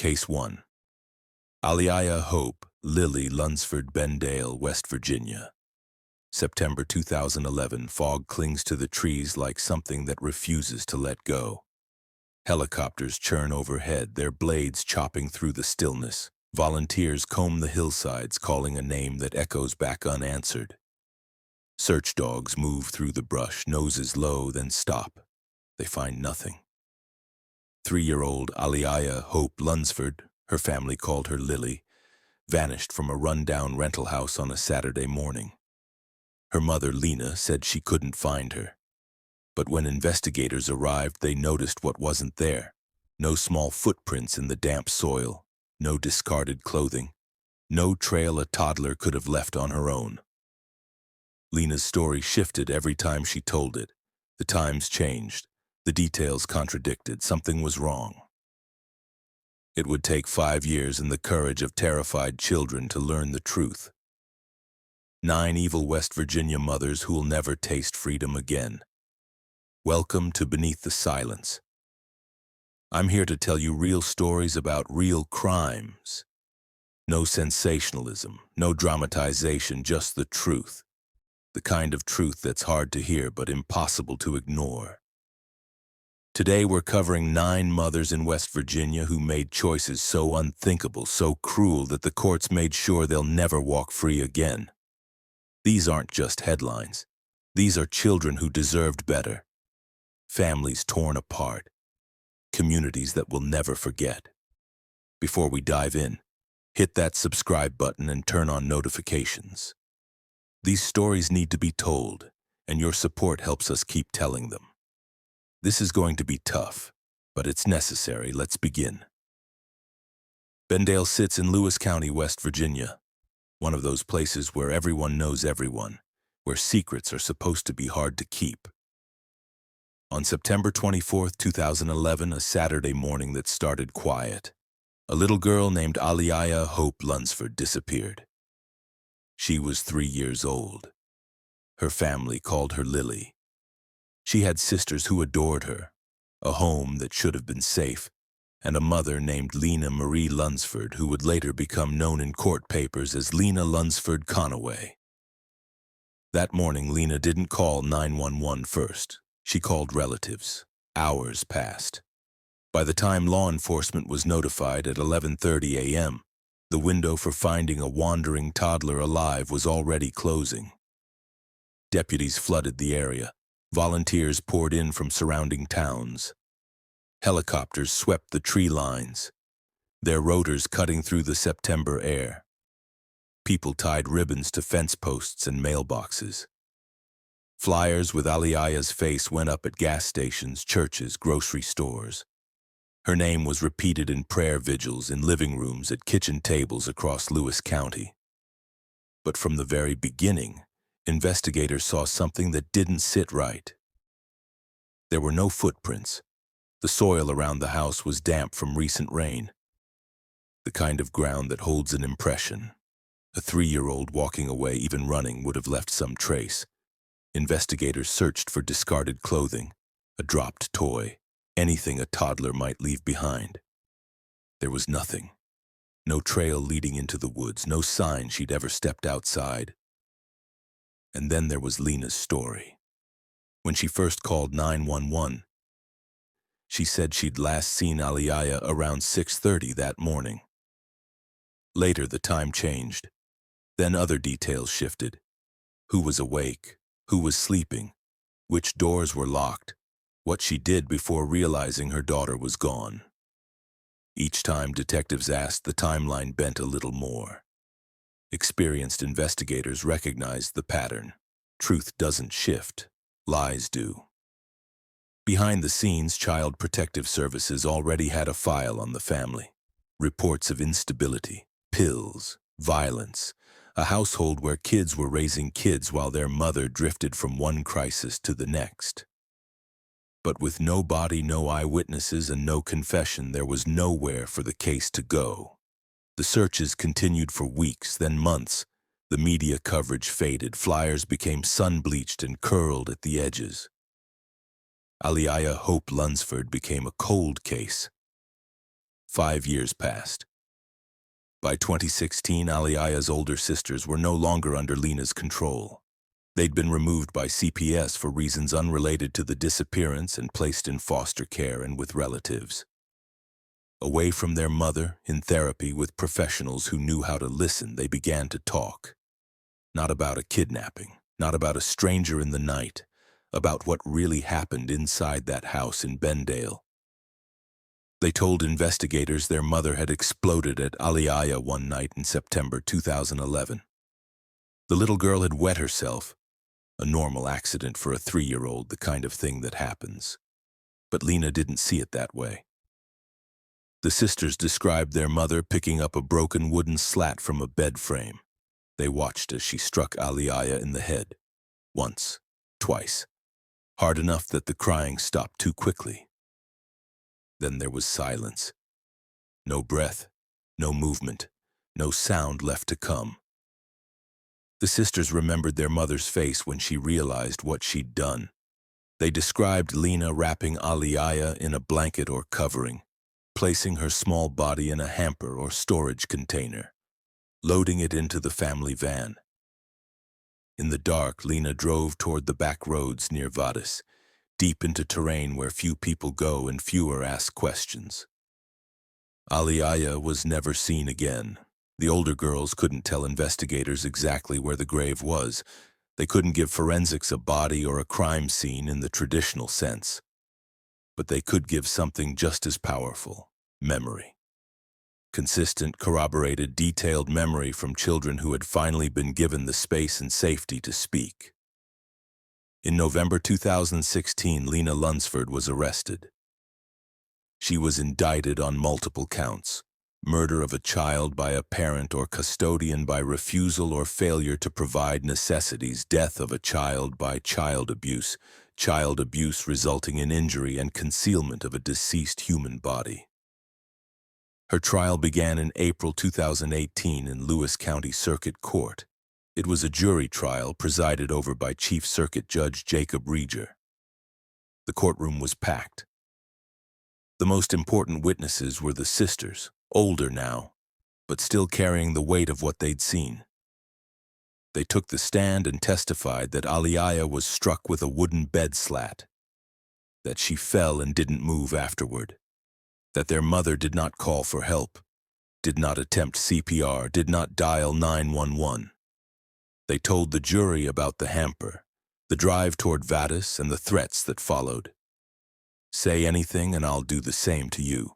Case 1. Aliayah Hope, Lily, Lunsford-Conaway, West Virginia. September 2011, fog clings to the trees like something that refuses to let go. Helicopters churn overhead, their blades chopping through the stillness. Volunteers comb the hillsides, calling a name that echoes back unanswered. Search dogs move through the brush, noses low, then stop. They find nothing. 3-year-old Aliayah Hope Lunsford, her family called her Lily, vanished from a run-down rental house on a Saturday morning. Her mother, Lena, said she couldn't find her. But when investigators arrived, they noticed what wasn't there. No small footprints in the damp soil, no discarded clothing, no trail a toddler could have left on her own. Lena's story shifted every time she told it. The times changed. The details contradicted. Something was wrong. It would take 5 years and the courage of terrified children to learn the truth. 9 evil West Virginia mothers who'll never taste freedom again. Welcome to Beneath the Silence. I'm here to tell you real stories about real crimes. No sensationalism, no dramatization, just the truth. The kind of truth that's hard to hear but impossible to ignore. Today we're covering 9 mothers in West Virginia who made choices so unthinkable, so cruel that the courts made sure they'll never walk free again. These aren't just headlines. These are children who deserved better. Families torn apart. Communities that we'll never forget. Before we dive in, hit that subscribe button and turn on notifications. These stories need to be told, and your support helps us keep telling them. This is going to be tough, but it's necessary. Let's begin. Bendale sits in Lewis County, West Virginia, one of those places where everyone knows everyone, where secrets are supposed to be hard to keep. On September 24, 2011, a Saturday morning that started quiet, a little girl named Aliayah Hope Lunsford disappeared. She was 3 years old. Her family called her Lily. She had sisters who adored her, a home that should have been safe, and a mother named Lena Marie Lunsford who would later become known in court papers as Lena Lunsford-Conaway. That morning, Lena didn't call 911 first. She called relatives. Hours passed. By the time law enforcement was notified at 11:30 a.m., the window for finding a wandering toddler alive was already closing. Deputies flooded the area. Volunteers poured in from surrounding towns. Helicopters swept the tree lines, their rotors cutting through the September air. People tied ribbons to fence posts and mailboxes. Flyers with Aliayah's face went up at gas stations, churches, grocery stores. Her name was repeated in prayer vigils, in living rooms, at kitchen tables across Lewis County. But from the very beginning, investigators saw something that didn't sit right. There were no footprints. The soil around the house was damp from recent rain. The kind of ground that holds an impression. A 3-year-old walking away, even running, would have left some trace. Investigators searched for discarded clothing, a dropped toy, anything a toddler might leave behind. There was nothing. No trail leading into the woods, no sign she'd ever stepped outside. And then there was Lena's story. When she first called 911, she said she'd last seen Aliayah around 6:30 that morning. Later, the time changed. Then other details shifted. Who was awake? Who was sleeping? Which doors were locked? What she did before realizing her daughter was gone. Each time detectives asked, the timeline bent a little more. Experienced investigators recognized the pattern. Truth doesn't shift, lies do. Behind the scenes, Child Protective Services already had a file on the family. Reports of instability, pills, violence, a household where kids were raising kids while their mother drifted from one crisis to the next. But with no body, no eyewitnesses, and no confession, there was nowhere for the case to go. The searches continued for weeks, then months. The media coverage faded, flyers became sun-bleached and curled at the edges. Aliayah Hope Lunsford became a cold case. 5 years passed. By 2016, Aliayah's older sisters were no longer under Lena's control. They'd been removed by CPS for reasons unrelated to the disappearance and placed in foster care and with relatives. Away from their mother, in therapy with professionals who knew how to listen, they began to talk. Not about a kidnapping, not about a stranger in the night, about what really happened inside that house in Bendale. They told investigators their mother had exploded at Aliayah one night in September 2011. The little girl had wet herself, a normal accident for a 3-year-old, the kind of thing that happens. But Lena didn't see it that way. The sisters described their mother picking up a broken wooden slat from a bed frame. They watched as she struck Aliayah in the head. Once, twice. Hard enough that the crying stopped too quickly. Then there was silence. No breath, no movement, no sound left to come. The sisters remembered their mother's face when she realized what she'd done. They described Lena wrapping Aliayah in a blanket or covering, placing her small body in a hamper or storage container, loading it into the family van. In the dark, Lena drove toward the back roads near Vadis, deep into terrain where few people go and fewer ask questions. Aliayah was never seen again. The older girls couldn't tell investigators exactly where the grave was. They couldn't give forensics a body or a crime scene in the traditional sense. But they could give something just as powerful: memory. Consistent, corroborated, detailed memory from children who had finally been given the space and safety to speak. In November 2016, Lena Lunsford was arrested. She was indicted on multiple counts: murder of a child by a parent or custodian by refusal or failure to provide necessities, death of a child by child abuse resulting in injury, and concealment of a deceased human body. Her trial began in April 2018 in Lewis County Circuit Court. It was a jury trial presided over by Chief Circuit Judge Jacob Rieger. The courtroom was packed. The most important witnesses were the sisters, older now, but still carrying the weight of what they'd seen. They took the stand and testified that Aliayah was struck with a wooden bed slat, that she fell and didn't move afterward, that their mother did not call for help, did not attempt CPR, did not dial 911. They told the jury about the hamper, the drive toward Vadis, and the threats that followed. Say anything and I'll do the same to you.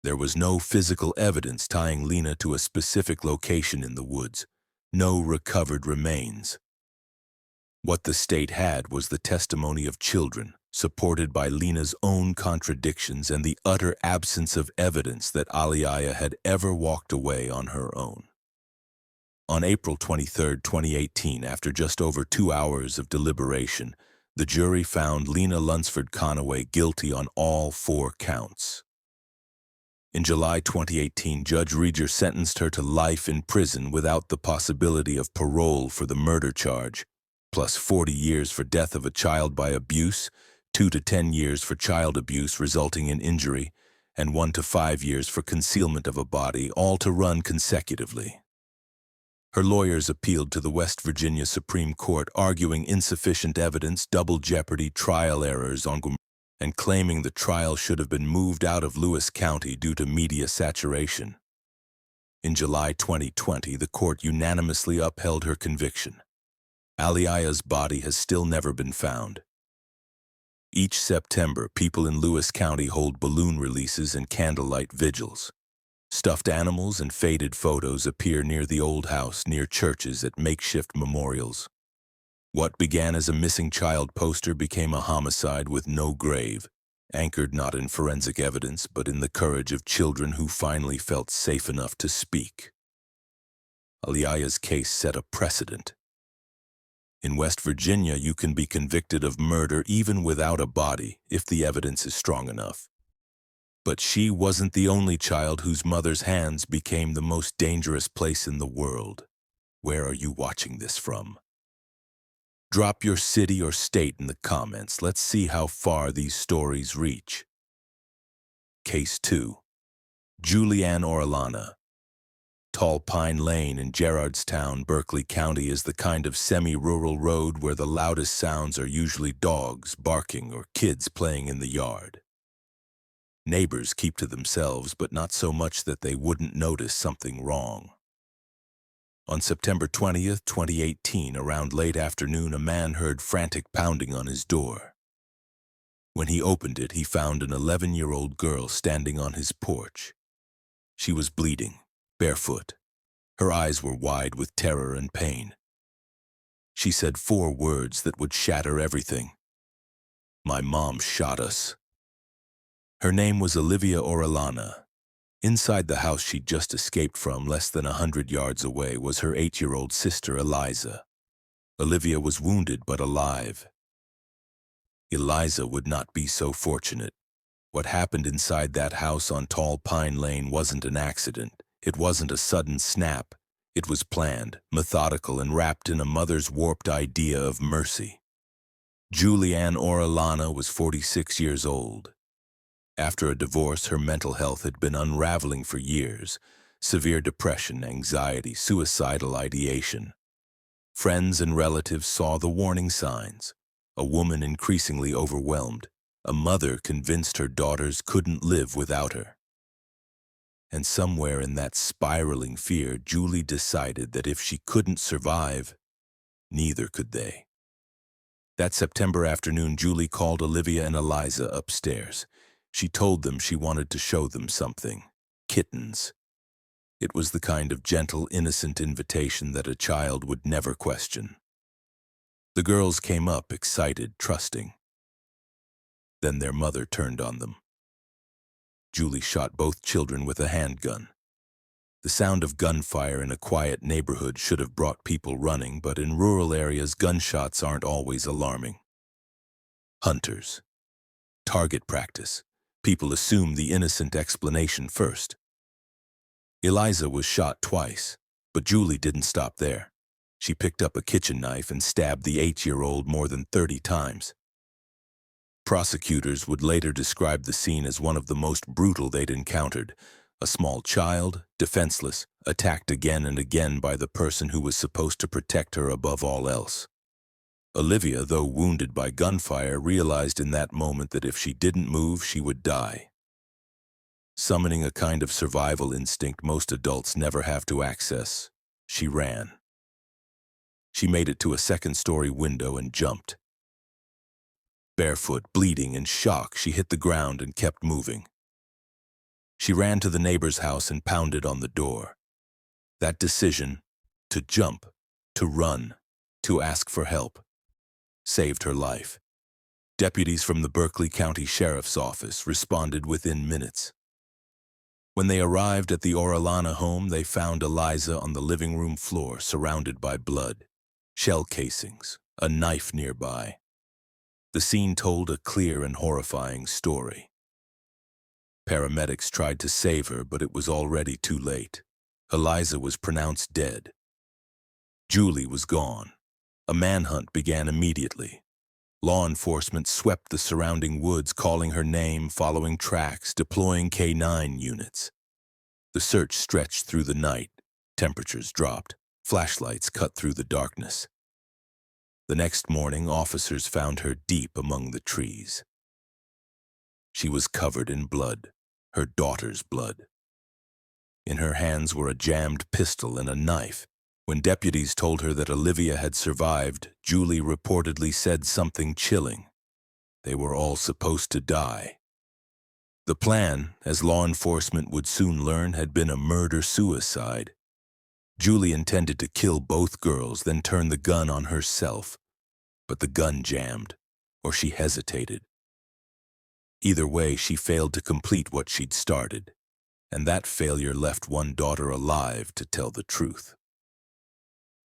There was no physical evidence tying Lena to a specific location in the woods, no recovered remains. What the state had was the testimony of children, supported by Lena's own contradictions and the utter absence of evidence that Aliayah had ever walked away on her own. On April 23, 2018, after just over 2 hours of deliberation, the jury found Lena Lunsford-Conaway guilty on all 4 counts. In July 2018, Judge Rieger sentenced her to life in prison without the possibility of parole for the murder charge, plus 40 years for death of a child by abuse, 2 to 10 years for child abuse resulting in injury, and 1 to 5 years for concealment of a body, all to run consecutively. Her lawyers appealed to the West Virginia Supreme Court, arguing insufficient evidence, double jeopardy, trial errors, and claiming the trial should have been moved out of Lewis County due to media saturation. In July 2020, the court unanimously upheld her conviction. Aliayah's body has still never been found. Each September, people in Lewis County hold balloon releases and candlelight vigils. Stuffed animals and faded photos appear near the old house, near churches, at makeshift memorials. What began as a missing child poster became a homicide with no grave, anchored not in forensic evidence but in the courage of children who finally felt safe enough to speak. Aliayah's case set a precedent. In West Virginia, you can be convicted of murder even without a body if the evidence is strong enough. But she wasn't the only child whose mother's hands became the most dangerous place in the world. Where are you watching this from? Drop your city or state in the comments. Let's see how far these stories reach. Case 2. Lynn Orellana. Tall Pine Lane in Gerardstown, Berkeley County is the kind of semi-rural road where the loudest sounds are usually dogs barking or kids playing in the yard. Neighbors keep to themselves, but not so much that they wouldn't notice something wrong. On September 20th, 2018, around late afternoon, a man heard frantic pounding on his door. When he opened it, he found an 11-year-old girl standing on his porch. She was bleeding, barefoot. Her eyes were wide with terror and pain. She said 4 words that would shatter everything. "My mom shot us." Her name was Olivia Orellana. Inside the house she'd just escaped from, less than 100 yards away, was her 8-year-old sister, Eliza. Olivia was wounded but alive. Eliza would not be so fortunate. What happened inside that house on Tall Pine Lane wasn't an accident. It wasn't a sudden snap. It was planned, methodical, and wrapped in a mother's warped idea of mercy. Lynn Orellana was 46 years old. After a divorce, her mental health had been unraveling for years. Severe depression, anxiety, suicidal ideation. Friends and relatives saw the warning signs. A woman increasingly overwhelmed. A mother convinced her daughters couldn't live without her. And somewhere in that spiraling fear, Julie decided that if she couldn't survive, neither could they. That September afternoon, Julie called Olivia and Eliza upstairs. She told them she wanted to show them something. Kittens. It was the kind of gentle, innocent invitation that a child would never question. The girls came up, excited, trusting. Then their mother turned on them. Julie shot both children with a handgun. The sound of gunfire in a quiet neighborhood should have brought people running, but in rural areas, gunshots aren't always alarming. Hunters. Target practice. People assume the innocent explanation first. Eliza was shot twice, but Julie didn't stop there. She picked up a kitchen knife and stabbed the 8-year-old more than 30 times. Prosecutors would later describe the scene as one of the most brutal they'd encountered. A small child, defenseless, attacked again and again by the person who was supposed to protect her above all else. Olivia, though wounded by gunfire, realized in that moment that if she didn't move, she would die. Summoning a kind of survival instinct most adults never have to access, she ran. She made it to a second-story window and jumped. Barefoot, bleeding, in shock, she hit the ground and kept moving. She ran to the neighbor's house and pounded on the door. That decision, to jump, to run, to ask for help, saved her life. Deputies from the Berkeley County Sheriff's Office responded within minutes. When they arrived at the Orellana home, they found Eliza on the living room floor, surrounded by blood, shell casings, a knife nearby. The scene told a clear and horrifying story. Paramedics tried to save her, but it was already too late. Eliza was pronounced dead. Julie was gone. A manhunt began immediately. Law enforcement swept the surrounding woods, calling her name, following tracks, deploying K-9 units. The search stretched through the night. Temperatures dropped. Flashlights cut through the darkness. The next morning, officers found her deep among the trees. She was covered in blood, her daughter's blood. In her hands were a jammed pistol and a knife. When deputies told her that Olivia had survived, Julie reportedly said something chilling. They were all supposed to die. The plan, as law enforcement would soon learn, had been a murder-suicide. Julie intended to kill both girls, then turn the gun on herself. But the gun jammed, or she hesitated. Either way, she failed to complete what she'd started, and that failure left one daughter alive to tell the truth.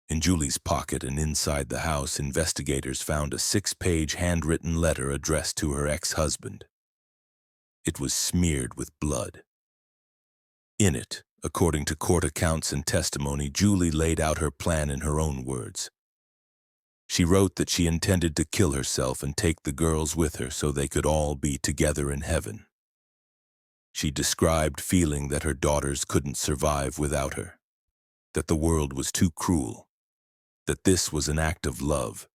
In Julie's pocket and inside the house, investigators found a 6-page handwritten letter addressed to her ex-husband. It was smeared with blood. In it, according to court accounts and testimony, Julie laid out her plan in her own words. She wrote that she intended to kill herself and take the girls with her so they could all be together in heaven. She described feeling that her daughters couldn't survive without her, that the world was too cruel, that this was an act of love.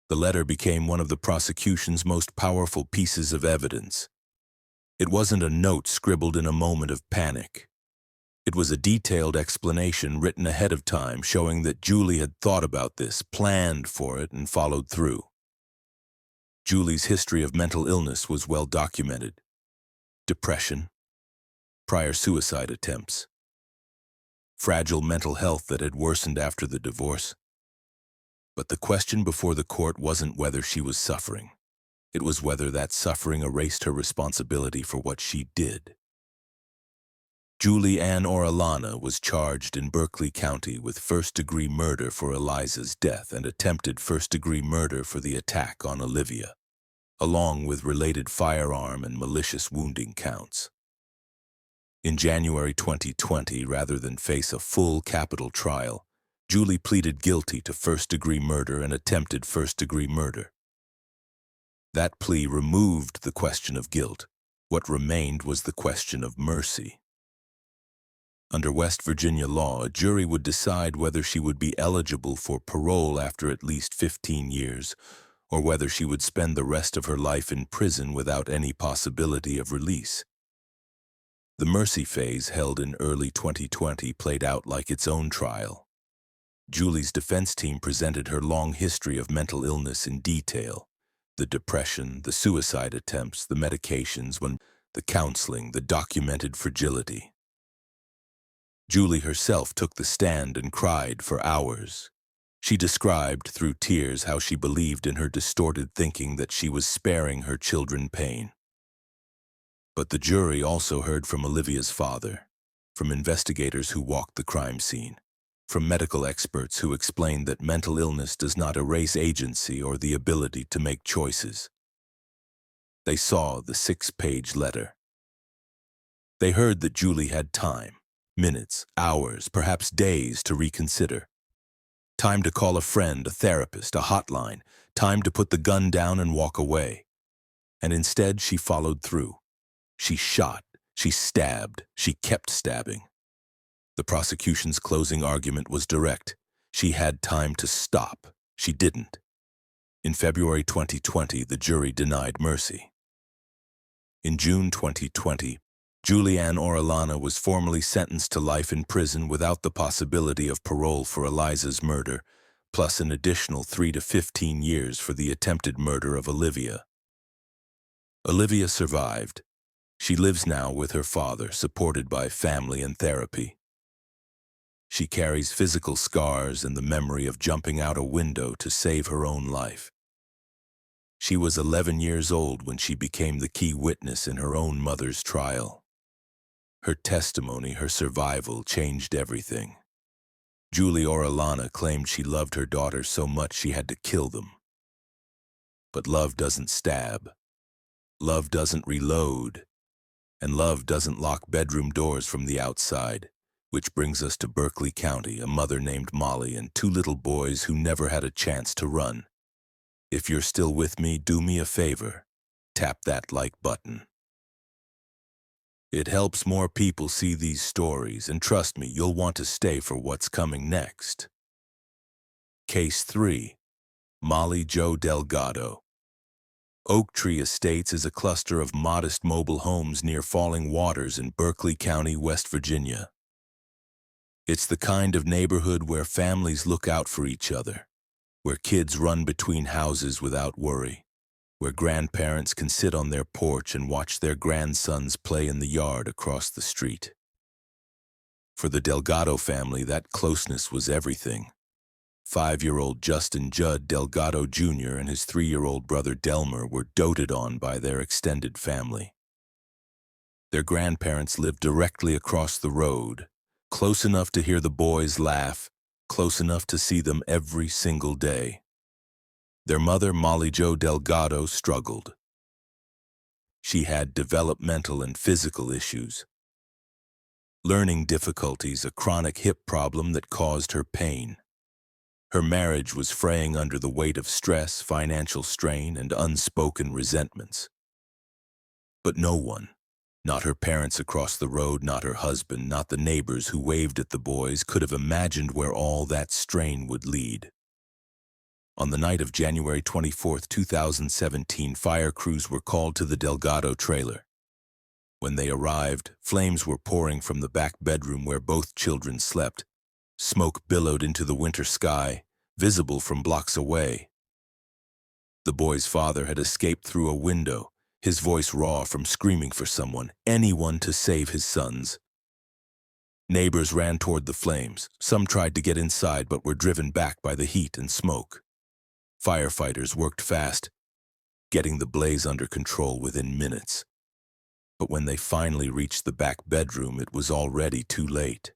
The letter became one of the prosecution's most powerful pieces of evidence. It wasn't a note scribbled in a moment of panic. It was a detailed explanation written ahead of time showing that Julie had thought about this, planned for it, and followed through. Julie's history of mental illness was well documented. Depression, prior suicide attempts, fragile mental health that had worsened after the divorce. But the question before the court wasn't whether she was suffering. It was whether that suffering erased her responsibility for what she did. Julie Ann Orellana was charged in Berkeley County with first-degree murder for Eliza's death and attempted first-degree murder for the attack on Olivia, along with related firearm and malicious wounding counts. In January 2020, rather than face a full capital trial, Julie pleaded guilty to first-degree murder and attempted first-degree murder. That plea removed the question of guilt. What remained was the question of mercy. Under West Virginia law, a jury would decide whether she would be eligible for parole after at least 15 years, or whether she would spend the rest of her life in prison without any possibility of release. The mercy phase held in early 2020 played out like its own trial. Julie's defense team presented her long history of mental illness in detail: the depression, the suicide attempts, the medications, the counseling, the documented fragility. Julie herself took the stand and cried for hours. She described through tears how she believed in her distorted thinking that she was sparing her children pain. But the jury also heard from Olivia's father, from investigators who walked the crime scene, from medical experts who explained that mental illness does not erase agency or the ability to make choices. They saw the 6-page letter. They heard that Julie had time, minutes, hours, perhaps days to reconsider. Time to call a friend, a therapist, a hotline. Time to put the gun down and walk away. And instead, she followed through. She shot, she stabbed, she kept stabbing. The prosecution's closing argument was direct. She had time to stop. She didn't. In February 2020, the jury denied mercy. In June 2020, Julie Ann Orellana was formally sentenced to life in prison without the possibility of parole for Eliza's murder, plus an additional 3 to 15 years for the attempted murder of Olivia. Olivia survived. She lives now with her father, supported by family and therapy. She carries physical scars and the memory of jumping out a window to save her own life. She was 11 years old when she became the key witness in her own mother's trial. Her testimony, her survival, changed everything. Julie Orellana claimed she loved her daughters so much she had to kill them. But love doesn't stab. Love doesn't reload. And love doesn't lock bedroom doors from the outside. Which brings us to Berkeley County, a mother named Molly and 2 little boys who never had a chance to run. If you're still with me, do me a favor. Tap that like button. It helps more people see these stories, and trust me, you'll want to stay for what's coming next. Case 3. Molly Jo Delgado. Oak Tree Estates is a cluster of modest mobile homes near Falling Waters in Berkeley County, West Virginia. It's the kind of neighborhood where families look out for each other, where kids run between houses without worry, where grandparents can sit on their porch and watch their grandsons play in the yard across the street. For the Delgado family, that closeness was everything. 5-year-old Justin Judd Delgado Jr. and his 3-year-old brother Delmer were doted on by their extended family. Their grandparents lived directly across the road, close enough to hear the boys laugh, close enough to see them every single day. Their mother, Molly Jo Delgado, struggled. She had developmental and physical issues. Learning difficulties, a chronic hip problem that caused her pain. Her marriage was fraying under the weight of stress, financial strain, and unspoken resentments. But no Not her parents across the road, not her husband, not the neighbors who waved at the boys could have imagined where all that strain would lead. On the night of January 24, 2017, fire crews were called to the Delgado trailer. When they arrived, flames were pouring from the back bedroom where both children slept. Smoke billowed into the winter sky, visible from blocks away. The boy's father had escaped through a window, his voice raw from screaming for someone, anyone to save his sons. Neighbors ran toward the flames. Some tried to get inside but were driven back by the heat and smoke. Firefighters worked fast, getting the blaze under control within minutes. But when they finally reached the back bedroom, it was already too late.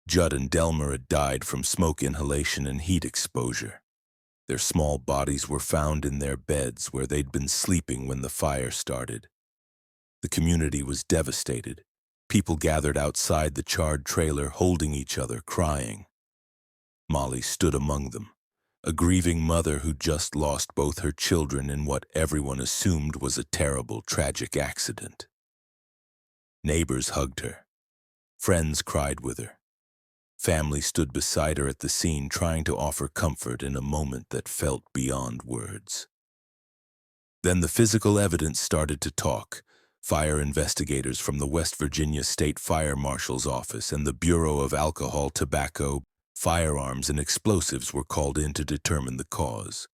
Judd and Delmer had died from smoke inhalation and heat exposure. Their small bodies were found in their beds where they'd been sleeping when the fire started. The community was devastated. People gathered outside the charred trailer, holding each other, crying. Molly stood among them, a grieving mother who just lost both her children in what everyone assumed was a terrible, tragic accident. Neighbors hugged her. Friends cried with her. Family stood beside her at the scene, trying to offer comfort in a moment that felt beyond words. Then the physical evidence started to talk. Fire investigators from the West Virginia State Fire Marshal's Office and the Bureau of Alcohol, Tobacco, Firearms, and Explosives were called in to determine the cause.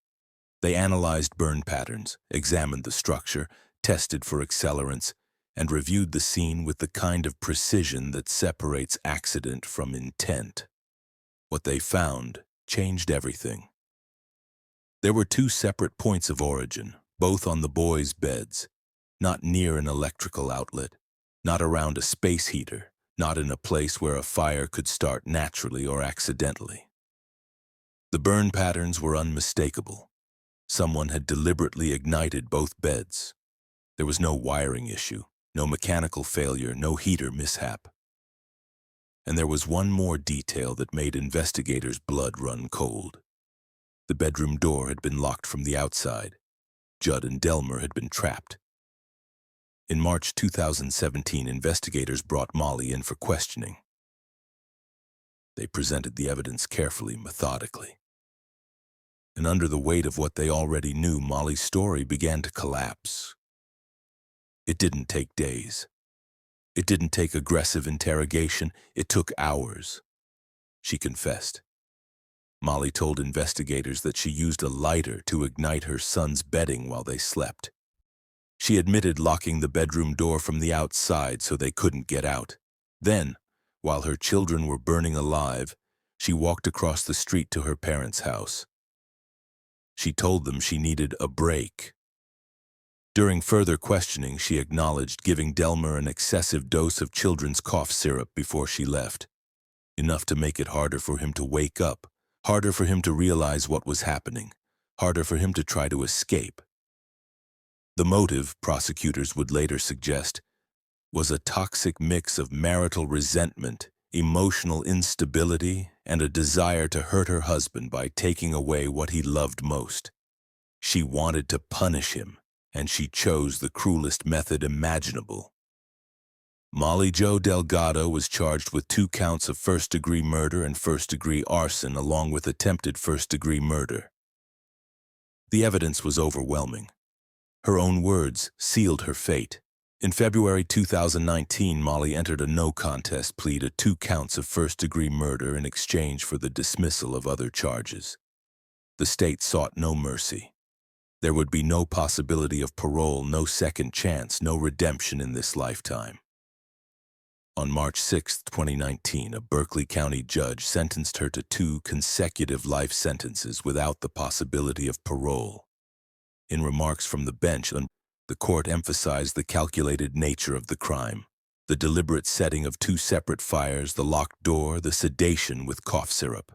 They analyzed burn patterns, examined the structure, tested for accelerants, and reviewed the scene with the kind of precision that separates accident from intent. What they found changed everything. There were two separate points of origin, both on the boys' beds, not near an electrical outlet, not around a space heater, not in a place where a fire could start naturally or accidentally. The burn patterns were unmistakable. Someone had deliberately ignited both beds. There was no wiring issue, no mechanical failure, no heater mishap. And there was one more detail that made investigators' blood run cold. The bedroom door had been locked from the outside. Judd and Delmer had been trapped. In March 2017, investigators brought Molly in for questioning. They presented the evidence carefully, methodically. And under the weight of what they already knew, Molly's story began to collapse. It didn't take days. It didn't take aggressive interrogation. It took hours. She confessed. Molly told investigators that she used a lighter to ignite her son's bedding while they slept. She admitted locking the bedroom door from the outside so they couldn't get out. Then, while her children were burning alive, she walked across the street to her parents' house. She told them she needed a break. During further questioning, she acknowledged giving Delmer an excessive dose of children's cough syrup before she left, enough to make it harder for him to wake up, harder for him to realize what was happening, harder for him to try to escape. The motive, prosecutors would later suggest, was a toxic mix of marital resentment, emotional instability, and a desire to hurt her husband by taking away what he loved most. She wanted to punish him, and she chose the cruelest method imaginable. Molly Jo Delgado was charged with 2 counts of first-degree murder and first-degree arson, along with attempted first-degree murder. The evidence was overwhelming. Her own words sealed her fate. In February 2019, Molly entered a no-contest plea to 2 counts of first-degree murder in exchange for the dismissal of other charges. The state sought no mercy. There would be no possibility of parole, no second chance, no redemption in this lifetime. On March 6, 2019, a Berkeley County judge sentenced her to 2 consecutive life sentences without the possibility of parole. In remarks from the bench, the court emphasized the calculated nature of the crime, the deliberate setting of 2 separate fires, the locked door, the sedation with cough syrup.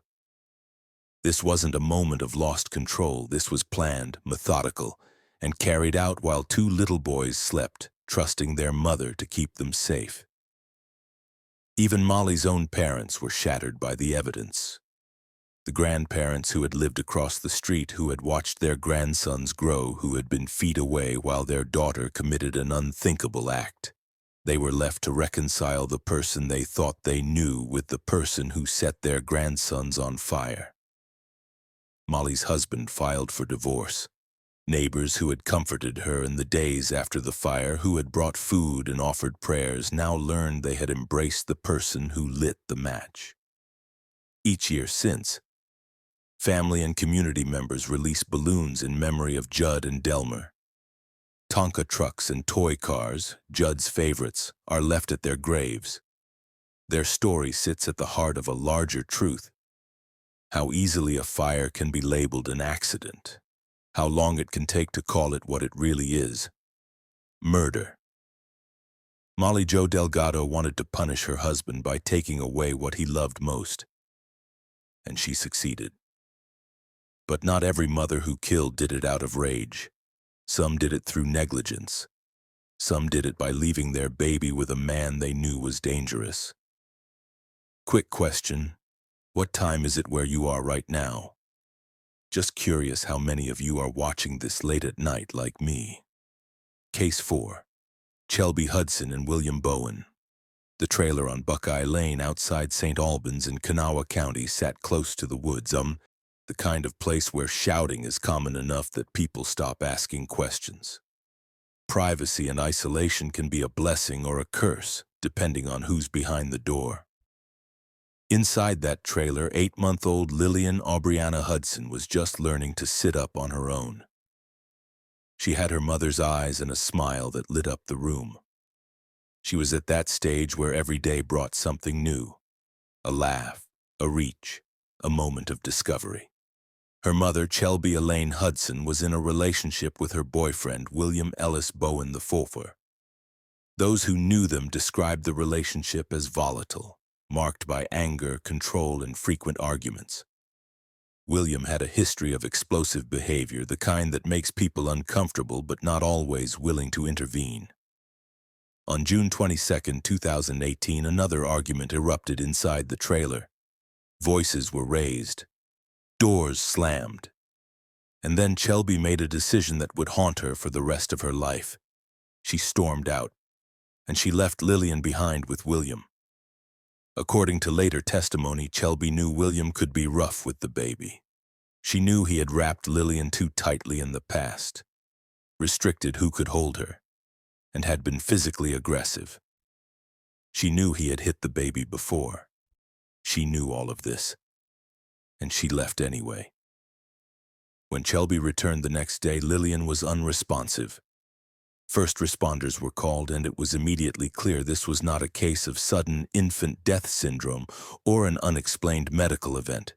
This wasn't a moment of lost control. This was planned, methodical, and carried out while 2 little boys slept, trusting their mother to keep them safe. Even Molly's own parents were shattered by the evidence. The grandparents who had lived across the street, who had watched their grandsons grow, who had been feet away while their daughter committed an unthinkable act. They were left to reconcile the person they thought they knew with the person who set their grandsons on fire. Molly's husband filed for divorce. Neighbors who had comforted her in the days after the fire, who had brought food and offered prayers, now learned they had embraced the person who lit the match. Each year since, family and community members release balloons in memory of Judd and Delmer. Tonka trucks and toy cars, Judd's favorites, are left at their graves. Their story sits at the heart of a larger truth: how easily a fire can be labeled an accident, how long it can take to call it what it really is: murder. Molly Jo Delgado wanted to punish her husband by taking away what he loved most, and she succeeded. But not every mother who killed did it out of rage. Some did it through negligence. Some did it by leaving their baby with a man they knew was dangerous. Quick question: what time is it where you are right now? Just curious how many of you are watching this late at night like me. Case 4. Chellbie, Hudson, and William Bowen. The trailer on Buckeye Lane outside St. Albans in Kanawha County sat close to the woods, the kind of place where shouting is common enough that people stop asking questions. Privacy and isolation can be a blessing or a curse, depending on who's behind the door. Inside that trailer, 8-month-old Lillyann Orellana Hudson was just learning to sit up on her own. She had her mother's eyes and a smile that lit up the room. She was at that stage where every day brought something new: a laugh, a reach, a moment of discovery. Her mother, Chellbie Elaine Hudson, was in a relationship with her boyfriend, William Ellis Bowen IV. Those who knew them described the relationship as volatile, marked by anger, control, and frequent arguments. William had a history of explosive behavior, the kind that makes people uncomfortable but not always willing to intervene. On June 22, 2018, another argument erupted inside the trailer. Voices were raised. Doors slammed. And then Chellbie made a decision that would haunt her for the rest of her life. She stormed out, and she left Lillyann behind with William. According to later testimony, Chellbie knew William could be rough with the baby. She knew he had wrapped Lillyann too tightly in the past, restricted who could hold her, and had been physically aggressive. She knew he had hit the baby before. She knew all of this, and she left anyway. When Chellbie returned the next day, Lillyann was unresponsive. First responders were called, and it was immediately clear this was not a case of sudden infant death syndrome or an unexplained medical event.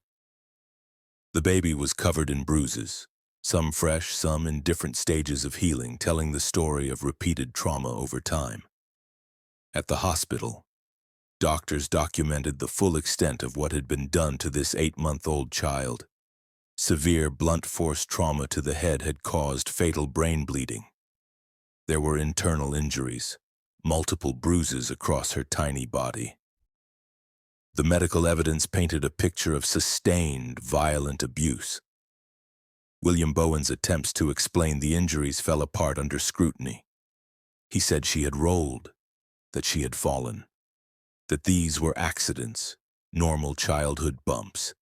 The baby was covered in bruises, some fresh, some in different stages of healing, telling the story of repeated trauma over time. At the hospital, doctors documented the full extent of what had been done to this 8-month-old child. Severe blunt force trauma to the head had caused fatal brain bleeding. There were internal injuries, multiple bruises across her tiny body. The medical evidence painted a picture of sustained, violent abuse. William Bowen's attempts to explain the injuries fell apart under scrutiny. He said she had rolled, that she had fallen, that these were accidents, normal childhood bumps.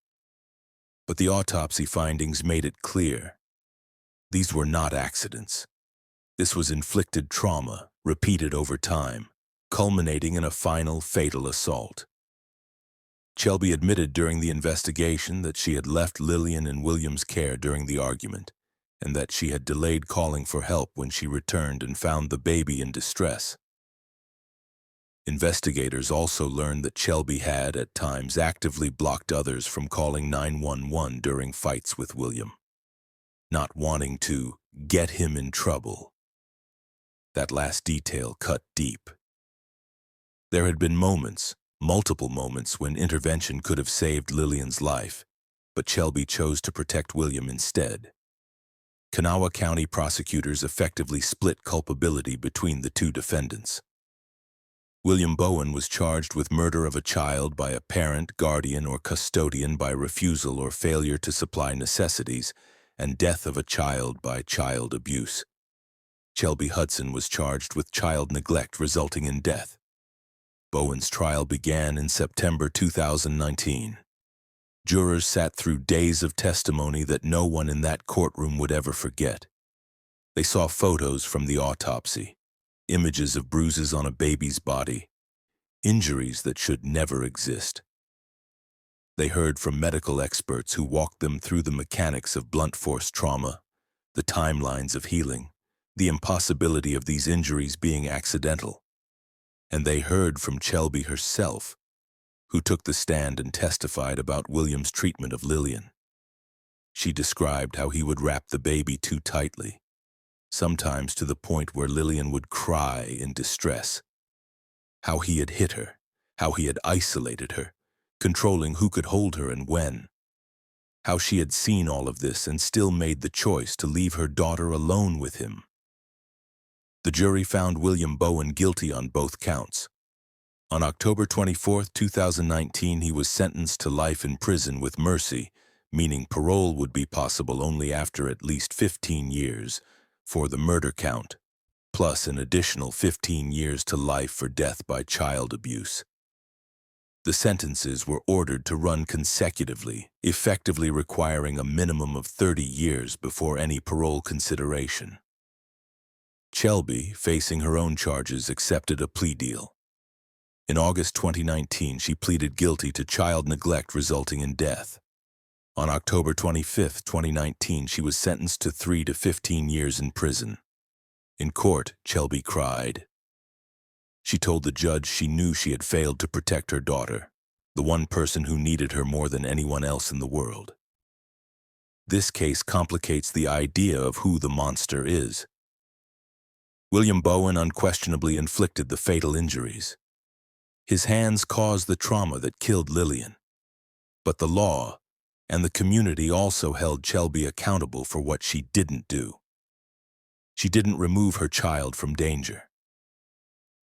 But the autopsy findings made it clear. These were not accidents. This was inflicted trauma, repeated over time, culminating in a final fatal assault. Chellbie admitted during the investigation that she had left Lillyann in William's care during the argument, and that she had delayed calling for help when she returned and found the baby in distress. Investigators also learned that Chellbie had, at times, actively blocked others from calling 911 during fights with William, not wanting to get him in trouble. That last detail cut deep. There had been moments, multiple moments, when intervention could have saved Lillian's life, but Chellbie chose to protect William instead. Kanawha County prosecutors effectively split culpability between the two defendants. William Bowen was charged with murder of a child by a parent, guardian, or custodian by refusal or failure to supply necessities, and death of a child by child abuse. Chellbie Hudson was charged with child neglect resulting in death. Bowen's trial began in September 2019. Jurors sat through days of testimony that no one in that courtroom would ever forget. They saw photos from the autopsy, images of bruises on a baby's body, injuries that should never exist. They heard from medical experts who walked them through the mechanics of blunt force trauma, the timelines of healing, the impossibility of these injuries being accidental. And they heard from Chellbie herself, who took the stand and testified about William's treatment of Lillyann. She described how he would wrap the baby too tightly, sometimes to the point where Lillyann would cry in distress. How he had hit her, how he had isolated her, controlling who could hold her and when. How she had seen all of this and still made the choice to leave her daughter alone with him. The jury found William Bowen guilty on both counts. On October 24, 2019, he was sentenced to life in prison with mercy, meaning parole would be possible only after at least 15 years for the murder count, plus an additional 15 years to life for death by child abuse. The sentences were ordered to run consecutively, effectively requiring a minimum of 30 years before any parole consideration. Chellbie, facing her own charges, accepted a plea deal. In August 2019, she pleaded guilty to child neglect resulting in death. On October 25, 2019, she was sentenced to 3 to 15 years in prison. In court, Chellbie cried. She told the judge she knew she had failed to protect her daughter, the one person who needed her more than anyone else in the world. This case complicates the idea of who the monster is. William Bowen unquestionably inflicted the fatal injuries. His hands caused the trauma that killed Lillyann. But the law and the community also held Chellbie accountable for what she didn't do. She didn't remove her child from danger.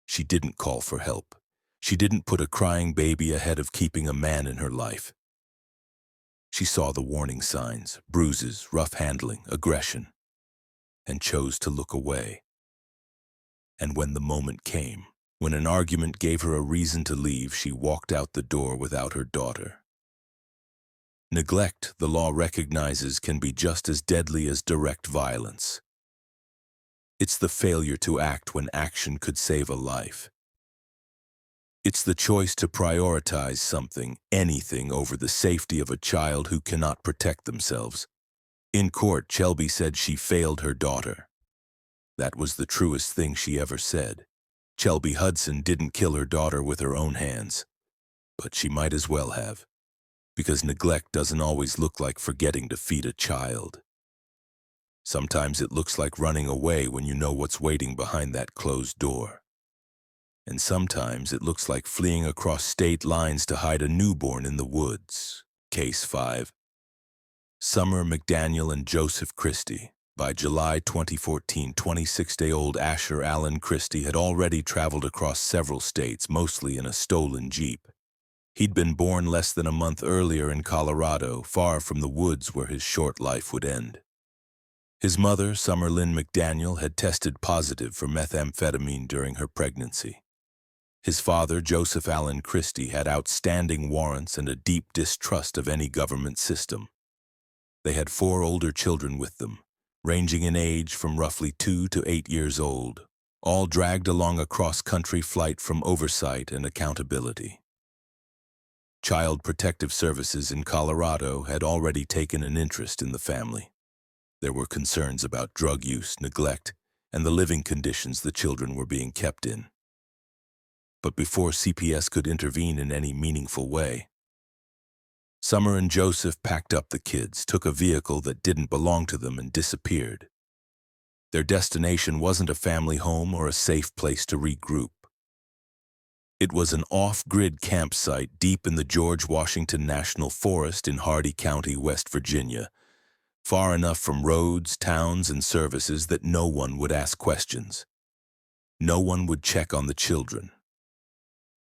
She didn't call for help. She didn't put a crying baby ahead of keeping a man in her life. She saw the warning signs, bruises, rough handling, aggression, and chose to look away. And when the moment came, when an argument gave her a reason to leave, she walked out the door without her daughter. Neglect, the law recognizes, can be just as deadly as direct violence. It's the failure to act when action could save a life. It's the choice to prioritize something, anything, over the safety of a child who cannot protect themselves. In court, Chellbie said she failed her daughter. That was the truest thing she ever said. Chellbie Hudson didn't kill her daughter with her own hands, but she might as well have, because neglect doesn't always look like forgetting to feed a child. Sometimes it looks like running away when you know what's waiting behind that closed door. And sometimes it looks like fleeing across state lines to hide a newborn in the woods. Case 5. Summer McDaniel and Joseph Christy. By July 2014, 26-day-old Asher Allen Christy had already traveled across several states, mostly in a stolen Jeep. He'd been born less than a month earlier in Colorado, far from the woods where his short life would end. His mother, Summer Lynn McDaniel, had tested positive for methamphetamine during her pregnancy. His father, Joseph Allen Christy, had outstanding warrants and a deep distrust of any government system. They had 4 older children with them, ranging in age from roughly 2 to 8 years old, all dragged along a cross-country flight from oversight and accountability. Child Protective Services in Colorado had already taken an interest in the family. There were concerns about drug use, neglect, and the living conditions the children were being kept in. But before CPS could intervene in any meaningful way, Summer and Joseph packed up the kids, took a vehicle that didn't belong to them, and disappeared. Their destination wasn't a family home or a safe place to regroup. It was an off-grid campsite deep in the George Washington National Forest in Hardy County, West Virginia, far enough from roads, towns, and services that no one would ask questions. No one would check on the children.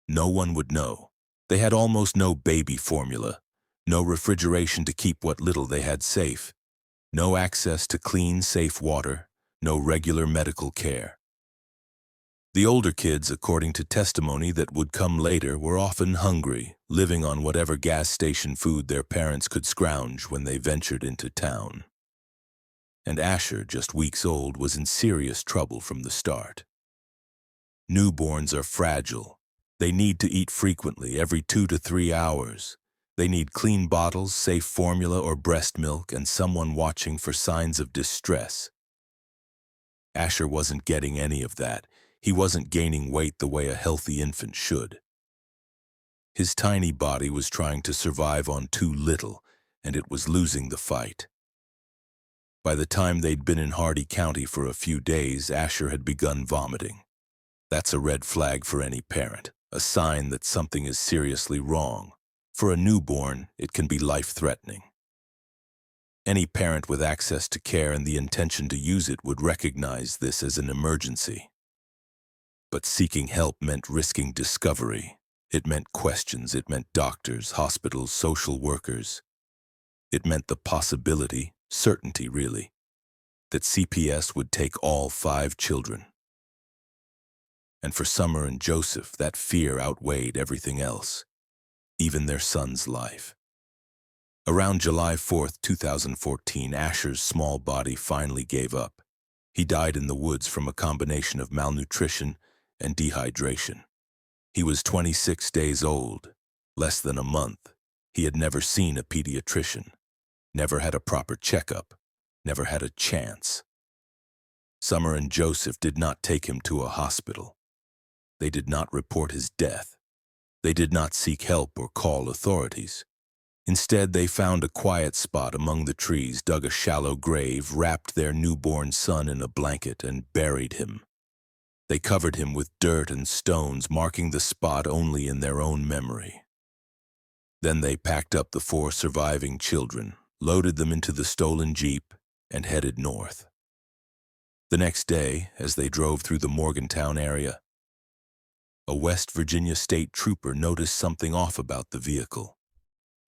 No one would know. They had almost no baby formula, no refrigeration to keep what little they had safe, no access to clean, safe water, no regular medical care. The older kids, according to testimony that would come later, were often hungry, living on whatever gas station food their parents could scrounge when they ventured into town. And Asher, just weeks old, was in serious trouble from the start. Newborns are fragile. They need to eat frequently, every 2 to 3 hours. They need clean bottles, safe formula or breast milk, and someone watching for signs of distress. Asher wasn't getting any of that. He wasn't gaining weight the way a healthy infant should. His tiny body was trying to survive on too little, and it was losing the fight. By the time they'd been in Hardy County for a few days, Asher had begun vomiting. That's a red flag for any parent, a sign that something is seriously wrong. For a newborn, it can be life-threatening. Any parent with access to care and the intention to use it would recognize this as an emergency. But seeking help meant risking discovery. It meant questions. It meant doctors, hospitals, social workers. It meant the possibility, certainty really, that CPS would take all 5 children. And for Summer and Joseph, that fear outweighed everything else, even their son's life. Around July 4th, 2014, Asher's small body finally gave up. He died in the woods from a combination of malnutrition and dehydration. He was 26 days old, less than a month. He had never seen a pediatrician, never had a proper checkup, never had a chance. Summer and Joseph did not take him to a hospital. They did not report his death. They did not seek help or call authorities. Instead, they found a quiet spot among the trees, dug a shallow grave, wrapped their newborn son in a blanket, and buried him. They covered him with dirt and stones, marking the spot only in their own memory. Then they packed up the 4 surviving children, loaded them into the stolen Jeep, and headed north. The next day, as they drove through the Morgantown area, a West Virginia state trooper noticed something off about the vehicle.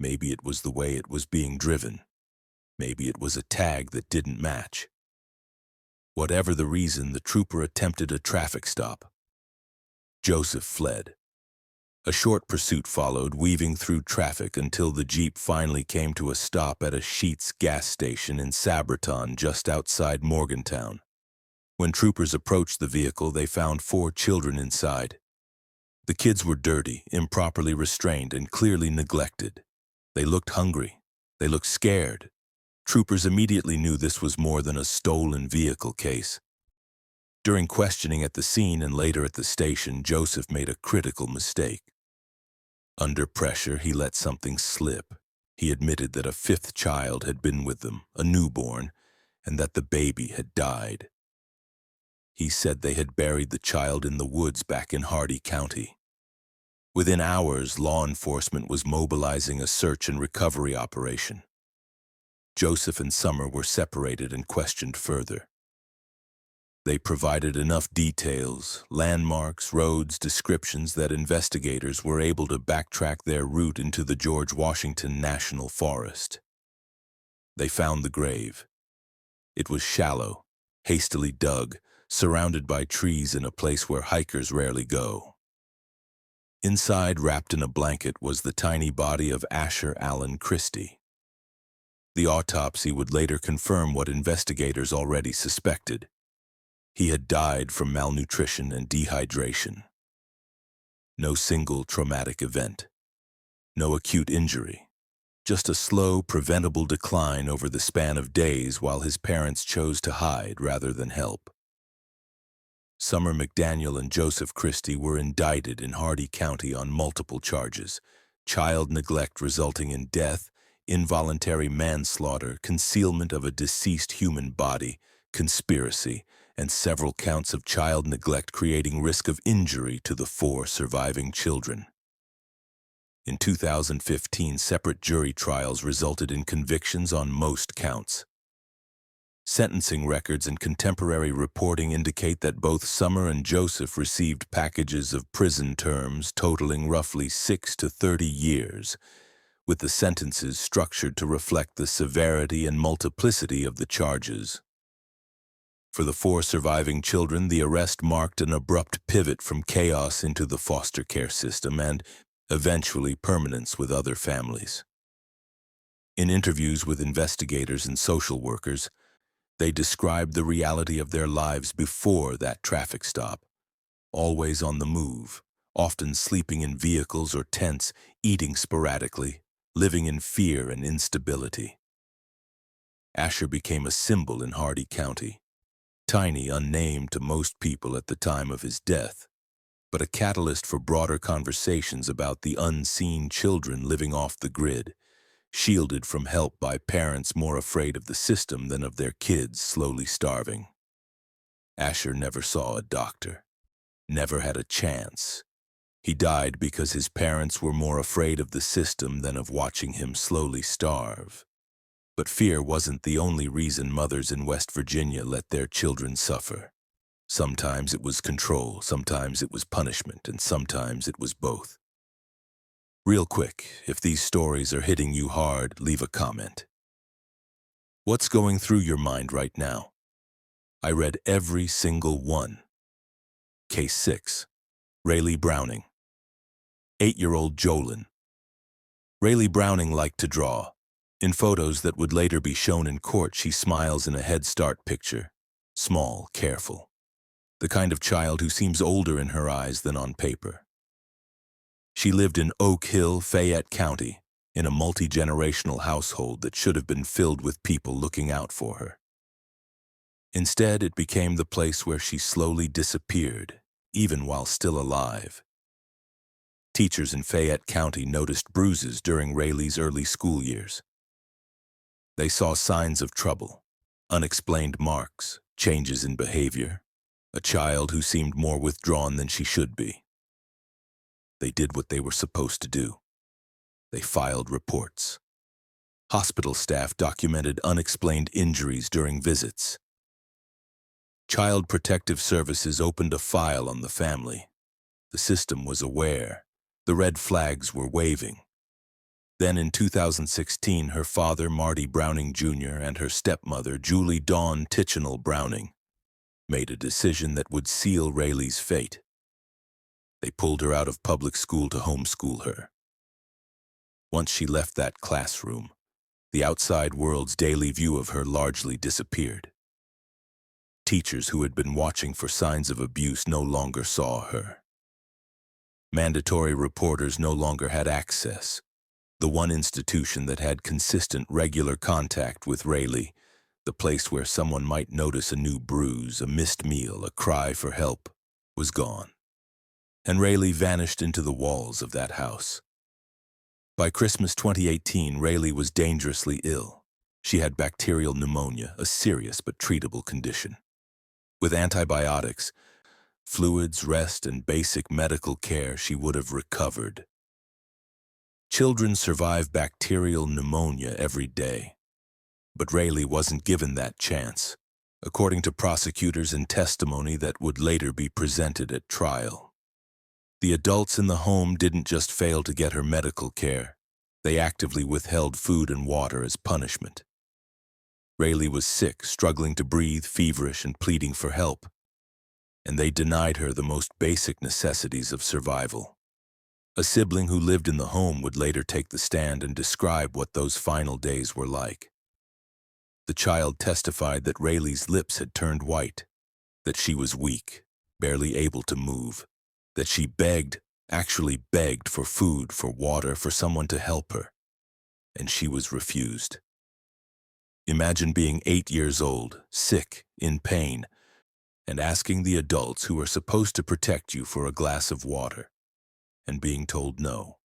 Maybe it was the way it was being driven. Maybe it was a tag that didn't match. Whatever the reason, the trooper attempted a traffic stop. Joseph fled. A short pursuit followed, weaving through traffic until the Jeep finally came to a stop at a Sheetz gas station in Sabreton, just outside Morgantown. When troopers approached the vehicle, they found 4 children inside. The kids were dirty, improperly restrained, and clearly neglected. They looked hungry. They looked scared. Troopers immediately knew this was more than a stolen vehicle case. During questioning at the scene and later at the station, Joseph made a critical mistake. Under pressure, he let something slip. He admitted that a 5th child had been with them, a newborn, and that the baby had died. He said they had buried the child in the woods back in Hardy County. Within hours, law enforcement was mobilizing a search and recovery operation. Joseph and Summer were separated and questioned further. They provided enough details, landmarks, roads, descriptions that investigators were able to backtrack their route into the George Washington National Forest. They found the grave. It was shallow, hastily dug, surrounded by trees in a place where hikers rarely go. Inside, wrapped in a blanket, was the tiny body of Asher Allen Christy. The autopsy would later confirm what investigators already suspected. He had died from malnutrition and dehydration. No single traumatic event. No acute injury. Just a slow, preventable decline over the span of days while his parents chose to hide rather than help. Summer McDaniel and Joseph Christy were indicted in Hardy County on multiple charges: child neglect resulting in death, involuntary manslaughter, concealment of a deceased human body, conspiracy, and several counts of child neglect creating risk of injury to the 4 surviving children. In 2015, separate jury trials resulted in convictions on most counts. Sentencing records and contemporary reporting indicate that both Summer and Joseph received packages of prison terms totaling roughly 6 to 30 years, with the sentences structured to reflect the severity and multiplicity of the charges. For the 4 surviving children, the arrest marked an abrupt pivot from chaos into the foster care system and, eventually, permanence with other families. In interviews with investigators and social workers, they described the reality of their lives before that traffic stop, always on the move, often sleeping in vehicles or tents, eating sporadically, living in fear and instability. Asher became a symbol in Hardy County, tiny, unnamed to most people at the time of his death, but a catalyst for broader conversations about the unseen children living off the grid, shielded from help by parents more afraid of the system than of their kids slowly starving. Asher never saw a doctor, never had a chance. He died because his parents were more afraid of the system than of watching him slowly starve. But fear wasn't the only reason mothers in West Virginia let their children suffer. Sometimes it was control, sometimes it was punishment, and sometimes it was both. Real quick, if these stories are hitting you hard, leave a comment. What's going through your mind right now? I read every single one. Case 6. Raylee Browning. 8-year-old Jolyn. Raylee Browning liked to draw. In photos that would later be shown in court, she smiles in a Head Start picture. Small, careful. The kind of child who seems older in her eyes than on paper. She lived in Oak Hill, Fayette County, in a multi-generational household that should have been filled with people looking out for her. Instead, it became the place where she slowly disappeared, even while still alive. Teachers in Fayette County noticed bruises during Raylee's early school years. They saw signs of trouble, unexplained marks, changes in behavior, a child who seemed more withdrawn than she should be. They did what they were supposed to do. They filed reports. Hospital staff documented unexplained injuries during visits. Child Protective Services opened a file on the family. The system was aware. The red flags were waving. Then in 2016, her father, Marty Browning Jr., and her stepmother, Julie Dawn Titchenell Browning, made a decision that would seal Raylee's fate. They pulled her out of public school to homeschool her. Once she left that classroom, the outside world's daily view of her largely disappeared. Teachers who had been watching for signs of abuse no longer saw her. Mandatory reporters no longer had access. The one institution that had consistent, regular contact with Raylee, the place where someone might notice a new bruise, a missed meal, a cry for help, was gone. And Raylee vanished into the walls of that house. By Christmas 2018, Raylee was dangerously ill. She had bacterial pneumonia, a serious but treatable condition. With antibiotics, fluids, rest, and basic medical care, she would have recovered. Children survive bacterial pneumonia every day. But Raylee wasn't given that chance, according to prosecutors in testimony that would later be presented at trial. The adults in the home didn't just fail to get her medical care. They actively withheld food and water as punishment. Raylee was sick, struggling to breathe, feverish, and pleading for help. And they denied her the most basic necessities of survival. A sibling who lived in the home would later take the stand and describe what those final days were like. The child testified that Raylee's lips had turned white, that she was weak, barely able to move, that she actually begged for food, for water, for someone to help her, and she was refused. Imagine being 8 years old, sick, in pain, and asking the adults who are supposed to protect you for a glass of water, and being told no.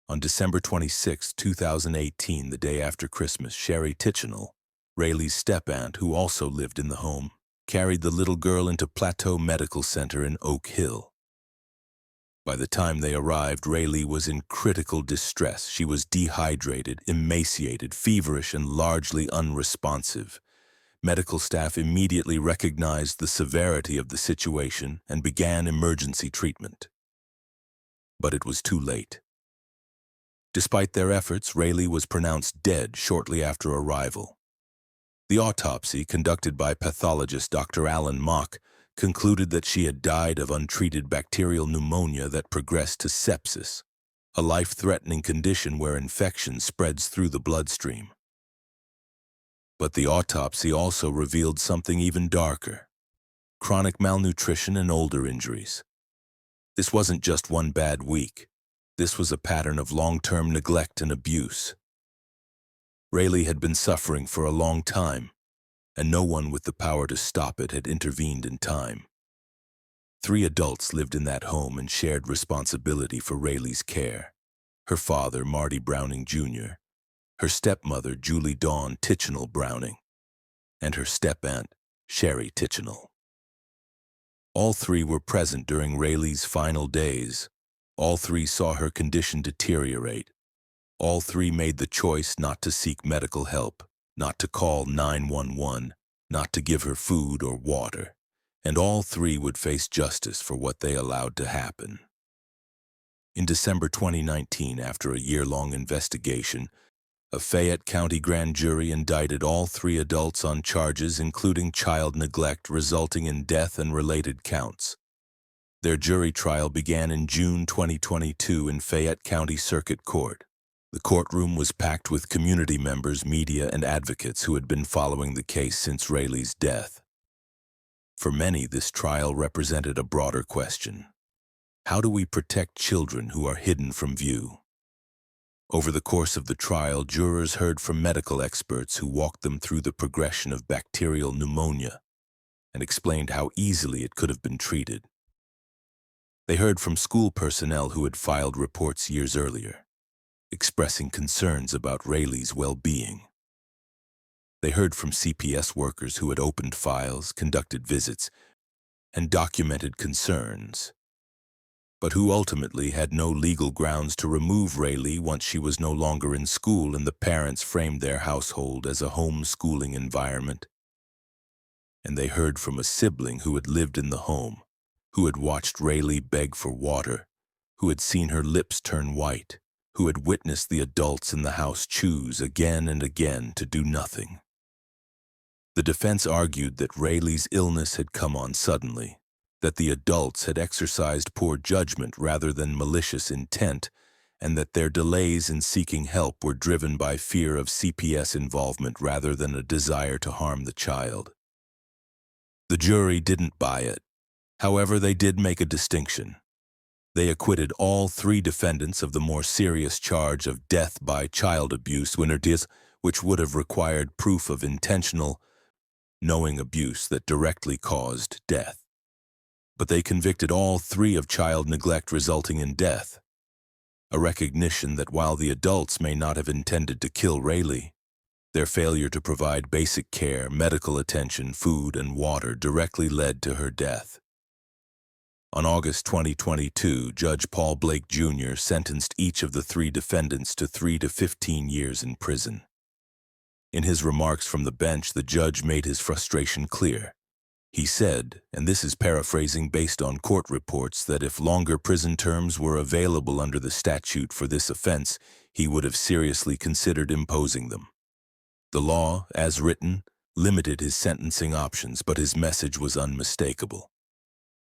On December 26, 2018, the day after Christmas, Sherry Titchenell, Raylee's step-aunt who also lived in the home, carried the little girl into Plateau Medical Center in Oak Hill. By the time they arrived, Raylee was in critical distress. She was dehydrated, emaciated, feverish, and largely unresponsive. Medical staff immediately recognized the severity of the situation and began emergency treatment. But it was too late. Despite their efforts, Raylee was pronounced dead shortly after arrival. The autopsy, conducted by pathologist Dr. Alan Mock, concluded that she had died of untreated bacterial pneumonia that progressed to sepsis, a life-threatening condition where infection spreads through the bloodstream. But the autopsy also revealed something even darker: chronic malnutrition and older injuries. This wasn't just one bad week. This was a pattern of long-term neglect and abuse. Raylee had been suffering for a long time, and no one with the power to stop it had intervened in time. 3 adults lived in that home and shared responsibility for Raylee's care: her father, Marty Browning Jr., her stepmother, Julie Dawn Titchenell Browning, and her step-aunt, Sherry Titchenell. All 3 were present during Raylee's final days. All 3 saw her condition deteriorate. All 3 made the choice not to seek medical help, not to call 911, not to give her food or water, and all 3 would face justice for what they allowed to happen. In December 2019, after a year-long investigation, a Fayette County grand jury indicted all 3 adults on charges including child neglect resulting in death and related counts. Their jury trial began in June 2022 in Fayette County Circuit Court. The courtroom was packed with community members, media, and advocates who had been following the case since Raylee's death. For many, this trial represented a broader question: how do we protect children who are hidden from view? Over the course of the trial, jurors heard from medical experts who walked them through the progression of bacterial pneumonia and explained how easily it could have been treated. They heard from school personnel who had filed reports years earlier, expressing concerns about Raylee's well-being. They heard from CPS workers who had opened files, conducted visits, and documented concerns, but who ultimately had no legal grounds to remove Raylee once she was no longer in school and the parents framed their household as a homeschooling environment. And they heard from a sibling who had lived in the home, who had watched Raylee beg for water, who had seen her lips turn white, who had witnessed the adults in the house choose again and again to do nothing. The defense argued that Raylee's illness had come on suddenly, that the adults had exercised poor judgment rather than malicious intent, and that their delays in seeking help were driven by fear of CPS involvement rather than a desire to harm the child. The jury didn't buy it. However, they did make a distinction. They acquitted all 3 defendants of the more serious charge of death by child abuse, which would have required proof of intentional, knowing abuse that directly caused death. But they convicted all 3 of child neglect resulting in death, a recognition that while the adults may not have intended to kill Raylee, their failure to provide basic care, medical attention, food, and water directly led to her death. On August 2022, Judge Paul Blake Jr. sentenced each of the 3 defendants to 3 to 15 years in prison. In his remarks from the bench, the judge made his frustration clear. He said, and this is paraphrasing based on court reports, that if longer prison terms were available under the statute for this offense, he would have seriously considered imposing them. The law, as written, limited his sentencing options, but his message was unmistakable.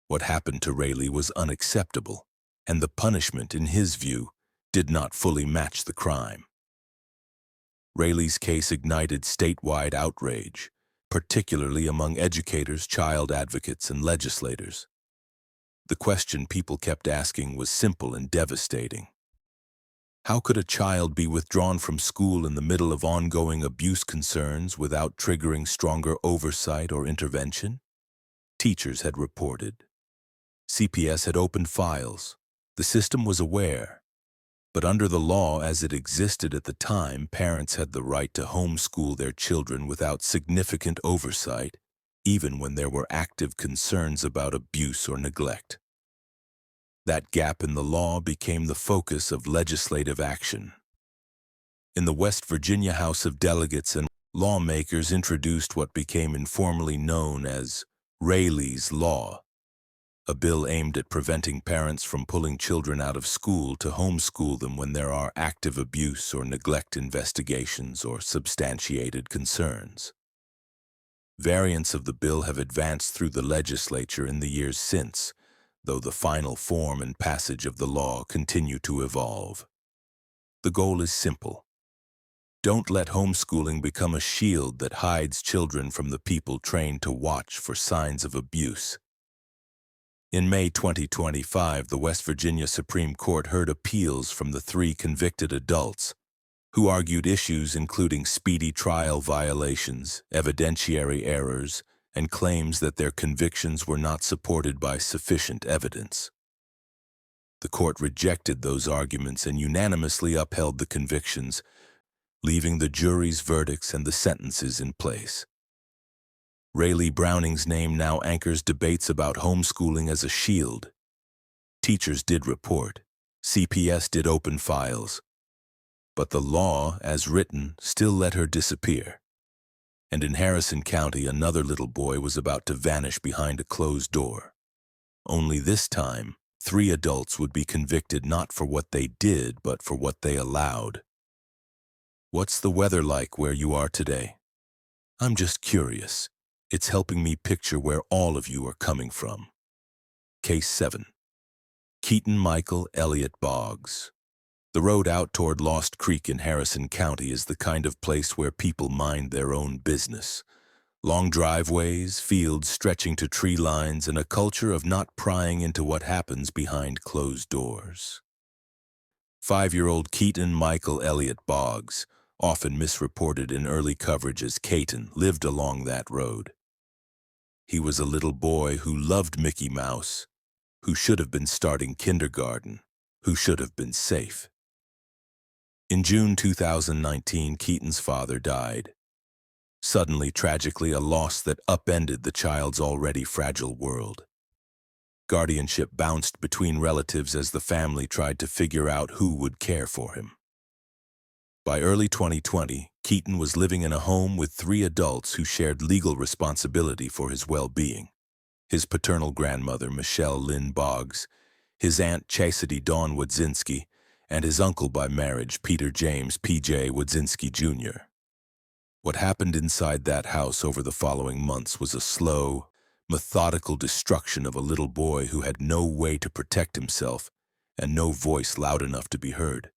What happened to Raylee was unacceptable, and the punishment, in his view, did not fully match the crime. Raylee's case ignited statewide outrage, particularly among educators, child advocates, and legislators. The question people kept asking was simple and devastating. How could a child be withdrawn from school in the middle of ongoing abuse concerns without triggering stronger oversight or intervention? Teachers had reported. CPS had opened files. The system was aware. But under the law as it existed at the time, parents had the right to homeschool their children without significant oversight, even when there were active concerns about abuse or neglect. That gap in the law became the focus of legislative action. In the West Virginia House of Delegates, and lawmakers introduced what became informally known as Raylee's Law, a bill aimed at preventing parents from pulling children out of school to homeschool them when there are active abuse or neglect investigations or substantiated concerns. Variants of the bill have advanced through the legislature in the years since, though the final form and passage of the law continue to evolve. The goal is simple. Don't let homeschooling become a shield that hides children from the people trained to watch for signs of abuse. In May 2025, the West Virginia Supreme Court heard appeals from the 3 convicted adults who argued issues including speedy trial violations, evidentiary errors, and claims that their convictions were not supported by sufficient evidence. The court rejected those arguments and unanimously upheld the convictions, leaving the jury's verdicts and the sentences in place. Raylee Browning's name now anchors debates about homeschooling as a shield. Teachers did report. CPS did open files. But the law, as written, still let her disappear. And in Harrison County, another little boy was about to vanish behind a closed door. Only this time, 3 adults would be convicted not for what they did, but for what they allowed. What's the weather like where you are today? I'm just curious. It's helping me picture where all of you are coming from. Case 7. Keaton Michael Elliott Boggs. The road out toward Lost Creek in Harrison County is the kind of place where people mind their own business. Long driveways, fields stretching to tree lines, and a culture of not prying into what happens behind closed doors. 5-year-old Keaton Michael Elliott Boggs, often misreported in early coverage as Keaton, lived along that road. He was a little boy who loved Mickey Mouse, who should have been starting kindergarten, who should have been safe. In June 2019, Keaton's father died. Suddenly, tragically, a loss that upended the child's already fragile world. Guardianship bounced between relatives as the family tried to figure out who would care for him. By early 2020, Keaton was living in a home with 3 adults who shared legal responsibility for his well-being. His paternal grandmother, Michelle Lynn Boggs, his aunt Chastity Dawn Wodzinski, and his uncle by marriage, Peter James P.J. Wodzinski Jr. What happened inside that house over the following months was a slow, methodical destruction of a little boy who had no way to protect himself and no voice loud enough to be heard.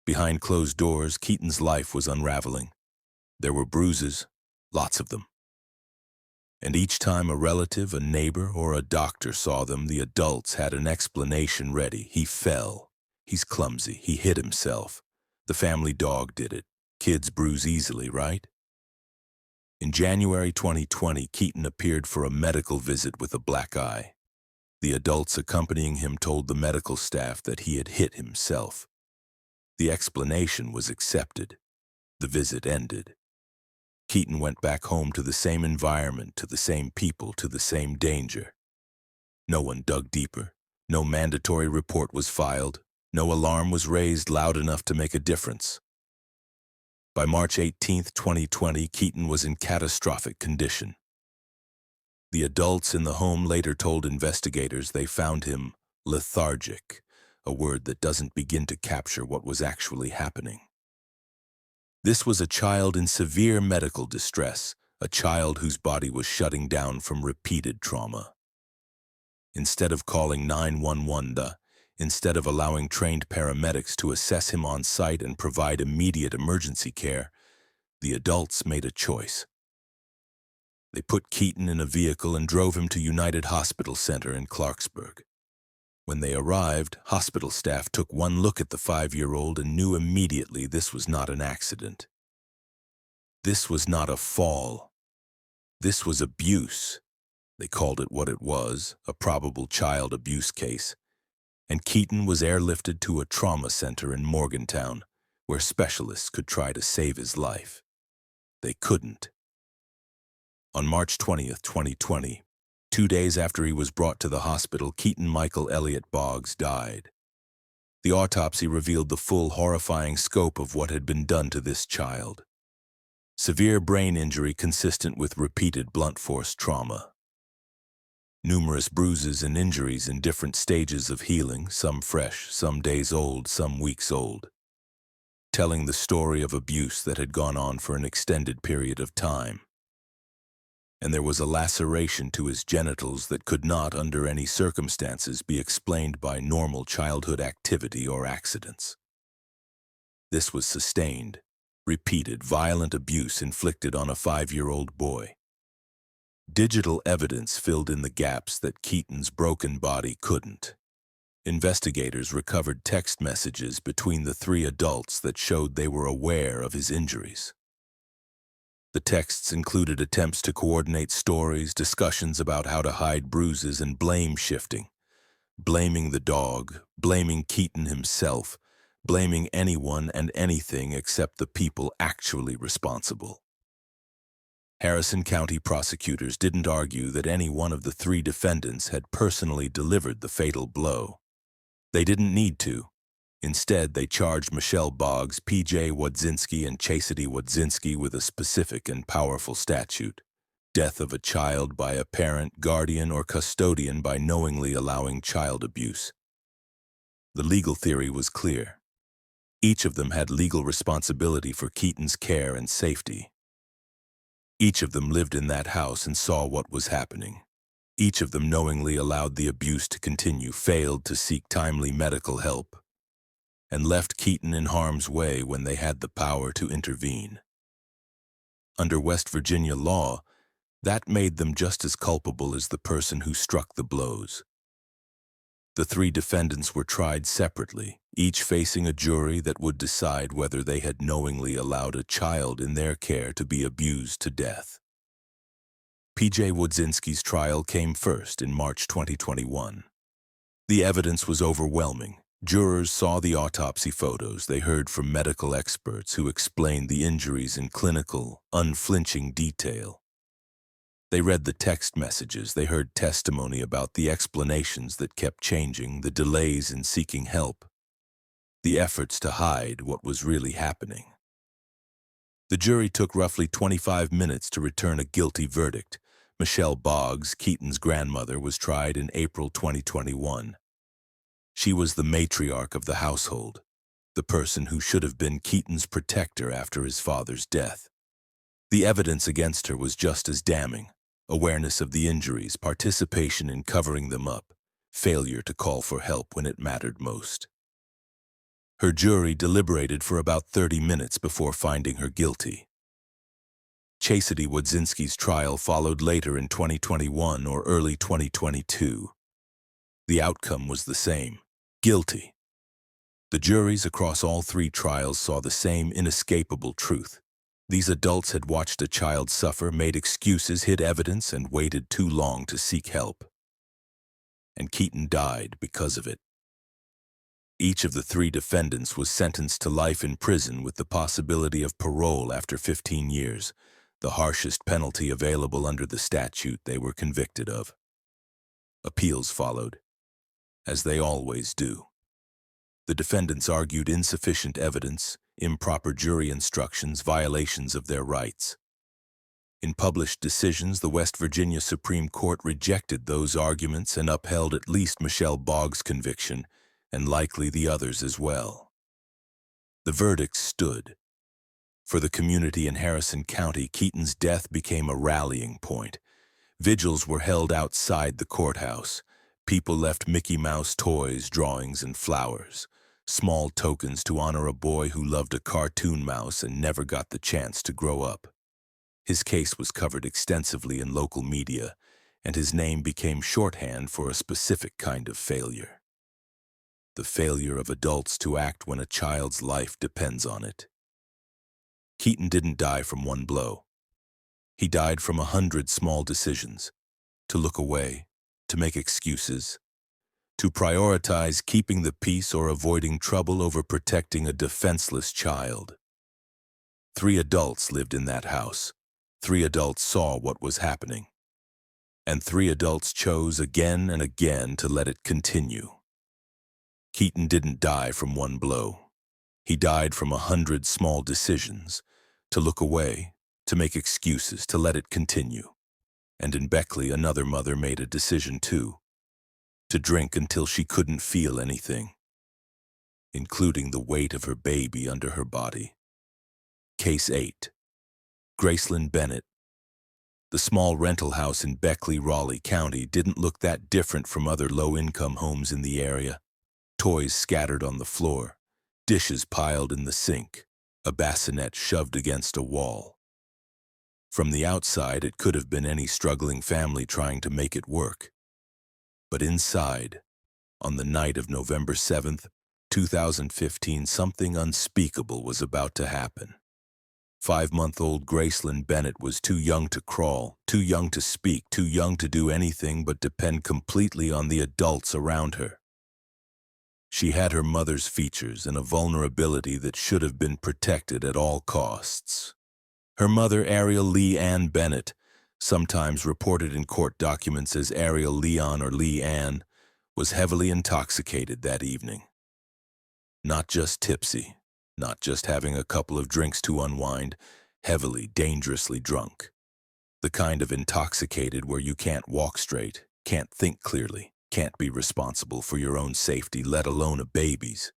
Behind closed doors, Keaton's life was unraveling. There were bruises, lots of them. And each time a relative, a neighbor, or a doctor saw them, the adults had an explanation ready. He fell. He's clumsy. He hit himself. The family dog did it. Kids bruise easily, right? In January 2020, Keaton appeared for a medical visit with a black eye. The adults accompanying him told the medical staff that he had hit himself. The explanation was accepted. The visit ended. Keaton went back home to the same environment, to the same people, to the same danger. No one dug deeper. No mandatory report was filed. No alarm was raised loud enough to make a difference. By March 18, 2020, Keaton was in catastrophic condition. The adults in the home later told investigators they found him lethargic, a word that doesn't begin to capture what was actually happening. This was a child in severe medical distress, a child whose body was shutting down from repeated trauma. Instead of calling 911, instead of allowing trained paramedics to assess him on site and provide immediate emergency care, the adults made a choice. They put Keaton in a vehicle and drove him to United Hospital Center in Clarksburg. When they arrived, hospital staff took one look at the 5-year-old and knew immediately this was not an accident. This was not a fall. This was abuse. They called it what it was, a probable child abuse case. And Keaton was airlifted to a trauma center in Morgantown, where specialists could try to save his life. They couldn't. On March 20, 2020, 2 days after he was brought to the hospital, Keaton Michael Elliott Boggs died. The autopsy revealed the full, horrifying scope of what had been done to this child. Severe brain injury consistent with repeated blunt force trauma. Numerous bruises and injuries in different stages of healing, some fresh, some days old, some weeks old. Telling the story of abuse that had gone on for an extended period of time. and there was a laceration to his genitals that could not, under any circumstances, be explained by normal childhood activity or accidents. This was sustained, repeated, violent abuse inflicted on a 5-year-old boy. Digital evidence filled in the gaps that Keaton's broken body couldn't. Investigators recovered text messages between the 3 adults that showed they were aware of his injuries. The texts included attempts to coordinate stories, discussions about how to hide bruises, and blame shifting. Blaming the dog, blaming Keaton himself, blaming anyone and anything except the people actually responsible. Harrison County prosecutors didn't argue that any one of the 3 defendants had personally delivered the fatal blow. They didn't need to. Instead, they charged Michelle Boggs, P.J. Wodzinski, and Chastity Wodzinski with a specific and powerful statute: death of a child by a parent, guardian, or custodian by knowingly allowing child abuse. The legal theory was clear. Each of them had legal responsibility for Keaton's care and safety. Each of them lived in that house and saw what was happening. Each of them knowingly allowed the abuse to continue, failed to seek timely medical help, and left Keaton in harm's way when they had the power to intervene. Under West Virginia law, that made them just as culpable as the person who struck the blows. The 3 defendants were tried separately, each facing a jury that would decide whether they had knowingly allowed a child in their care to be abused to death. P.J. Wodzinski's trial came first in March 2021. The evidence was overwhelming. Jurors saw the autopsy photos, they heard from medical experts who explained the injuries in clinical, unflinching detail. They read the text messages, they heard testimony about the explanations that kept changing, the delays in seeking help, the efforts to hide what was really happening. The jury took roughly 25 minutes to return a guilty verdict. Michelle Boggs, Keaton's grandmother, was tried in April 2021. She was the matriarch of the household, the person who should have been Keaton's protector after his father's death. The evidence against her was just as damning: awareness of the injuries, participation in covering them up, failure to call for help when it mattered most. Her jury deliberated for about 30 minutes before finding her guilty. Chastity Wodzinski's trial followed later in 2021 or early 2022. The outcome was the same: guilty. The juries across all 3 trials saw the same inescapable truth. These adults had watched a child suffer, made excuses, hid evidence, and waited too long to seek help. And Keaton died because of it. Each of the 3 defendants was sentenced to life in prison with the possibility of parole after 15 years, the harshest penalty available under the statute they were convicted of. Appeals followed, as they always do. The defendants argued insufficient evidence, improper jury instructions, violations of their rights. In published decisions, the West Virginia Supreme Court rejected those arguments and upheld at least Michelle Boggs' conviction, and likely the others as well. The verdict stood. For the community in Harrison County, Keaton's death became a rallying point. Vigils were held outside the courthouse. People left Mickey Mouse toys, drawings, and flowers, small tokens to honor a boy who loved a cartoon mouse and never got the chance to grow up. His case was covered extensively in local media, and his name became shorthand for a specific kind of failure: the failure of adults to act when a child's life depends on it. Keaton didn't die from one blow. He died from 100 small decisions: to look away, to make excuses, to prioritize keeping the peace or avoiding trouble over protecting a defenseless child. 3 adults lived in that house. 3 adults saw what was happening. And 3 adults chose again and again to let it continue. Keaton didn't die from one blow. He died from 100 small decisions: to look away, to make excuses, to let it continue. And in Beckley, another mother made a decision too: to drink until she couldn't feel anything, including the weight of her baby under her body. Case 8. Gracelynn Bennett, The small rental house in Beckley, Raleigh County didn't look that different from other low-income homes in the area. Toys scattered on the floor, dishes piled in the sink, a bassinet shoved against a wall. From the outside, it could have been any struggling family trying to make it work. But inside, on the night of November 7th, 2015, something unspeakable was about to happen. 5-month-old Gracelynn Bennett was too young to crawl, too young to speak, too young to do anything but depend completely on the adults around her. She had her mother's features and a vulnerability that should have been protected at all costs. Her mother, Ariel Lynn Bennett, sometimes reported in court documents as Ariel Lynn or Lillyann, was heavily intoxicated that evening. Not just tipsy, not just having a couple of drinks to unwind, heavily, dangerously drunk. The kind of intoxicated where you can't walk straight, can't think clearly, can't be responsible for your own safety, let alone a baby's.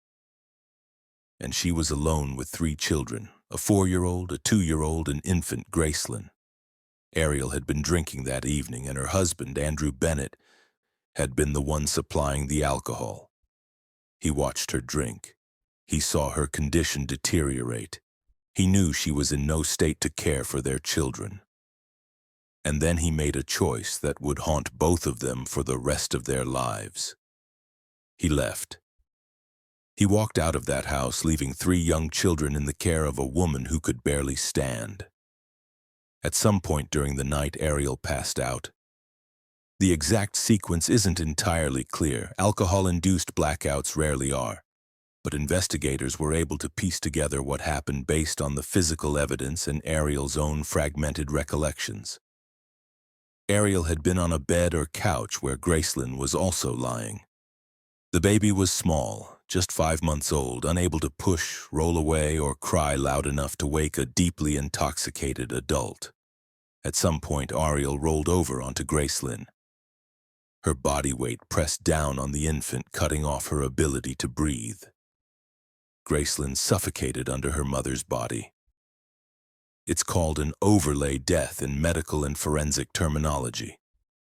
And she was alone with 3 children, a 4-year-old, a 2-year-old, and infant Gracelynn. Ariel had been drinking that evening, and her husband, Andrew Bennett, had been the one supplying the alcohol. He watched her drink. He saw her condition deteriorate. He knew she was in no state to care for their children. And then he made a choice that would haunt both of them for the rest of their lives. He left. He walked out of that house, leaving 3 young children in the care of a woman who could barely stand. At some point during the night, Ariel passed out. The exact sequence isn't entirely clear. Alcohol-induced blackouts rarely are. But investigators were able to piece together what happened based on the physical evidence and Ariel's own fragmented recollections. Ariel had been on a bed or couch where Gracelynn was also lying. The baby was small, just 5 months old, unable to push, roll away, or cry loud enough to wake a deeply intoxicated adult. At some point, Ariel rolled over onto Gracelynn. Her body weight pressed down on the infant, cutting off her ability to breathe. Gracelynn suffocated under her mother's body. It's called an overlay death in medical and forensic terminology,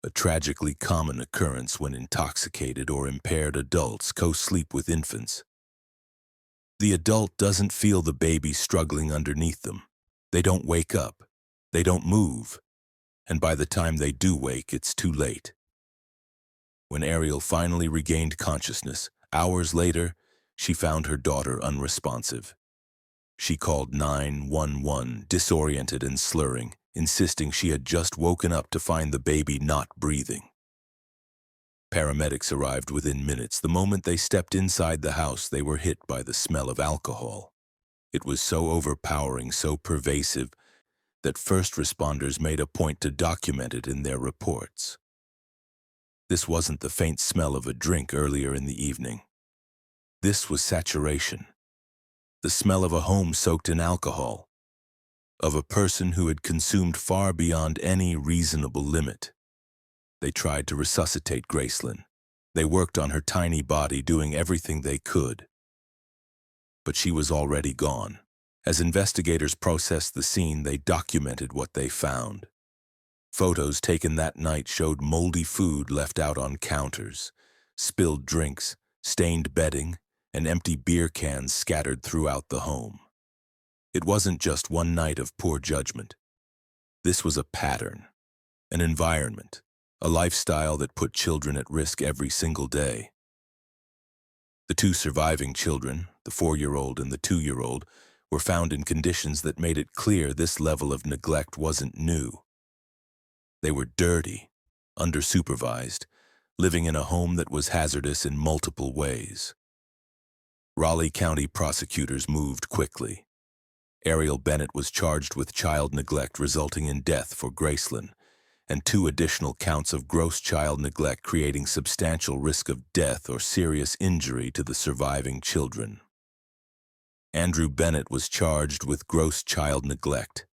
a tragically common occurrence when intoxicated or impaired adults co-sleep with infants. The adult doesn't feel the baby struggling underneath them. They don't wake up. They don't move. And by the time they do wake, it's too late. When Ariel finally regained consciousness, hours later, she found her daughter unresponsive. She called 911, disoriented and slurring, insisting she had just woken up to find the baby not breathing. Paramedics arrived within minutes. The moment they stepped inside the house, they were hit by the smell of alcohol. It was so overpowering, so pervasive, that first responders made a point to document it in their reports. This wasn't the faint smell of a drink earlier in the evening. This was saturation. The smell of a home soaked in alcohol, of a person who had consumed far beyond any reasonable limit. They tried to resuscitate Gracelynn. They worked on her tiny body, doing everything they could. But she was already gone. As investigators processed the scene, they documented what they found. Photos taken that night showed moldy food left out on counters, spilled drinks, stained bedding, and empty beer cans scattered throughout the home. It wasn't just one night of poor judgment. This was a pattern, an environment, a lifestyle that put children at risk every single day. The 2 surviving children, the 4-year-old and the 2-year-old, were found in conditions that made it clear this level of neglect wasn't new. They were dirty, undersupervised, living in a home that was hazardous in multiple ways. Raleigh County prosecutors moved quickly. Ariel Bennett was charged with child neglect resulting in death for Gracelynn, and 2 additional counts of gross child neglect creating substantial risk of death or serious injury to the surviving children. Andrew Bennett was charged with gross child neglect.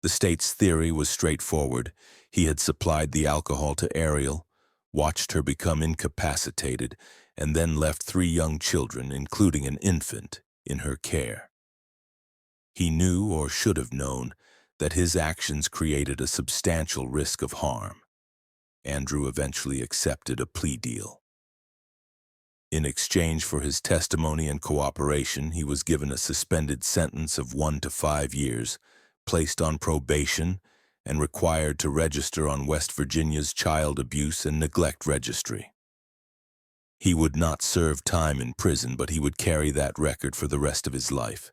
The state's theory was straightforward. He had supplied the alcohol to Ariel, watched her become incapacitated, and then left 3 young children, including an infant, in her care. He knew, or should have known, that his actions created a substantial risk of harm. Andrew eventually accepted a plea deal. In exchange for his testimony and cooperation, he was given a suspended sentence of 1 to 5 years, placed on probation, and required to register on West Virginia's Child Abuse and Neglect Registry. He would not serve time in prison, but he would carry that record for the rest of his life.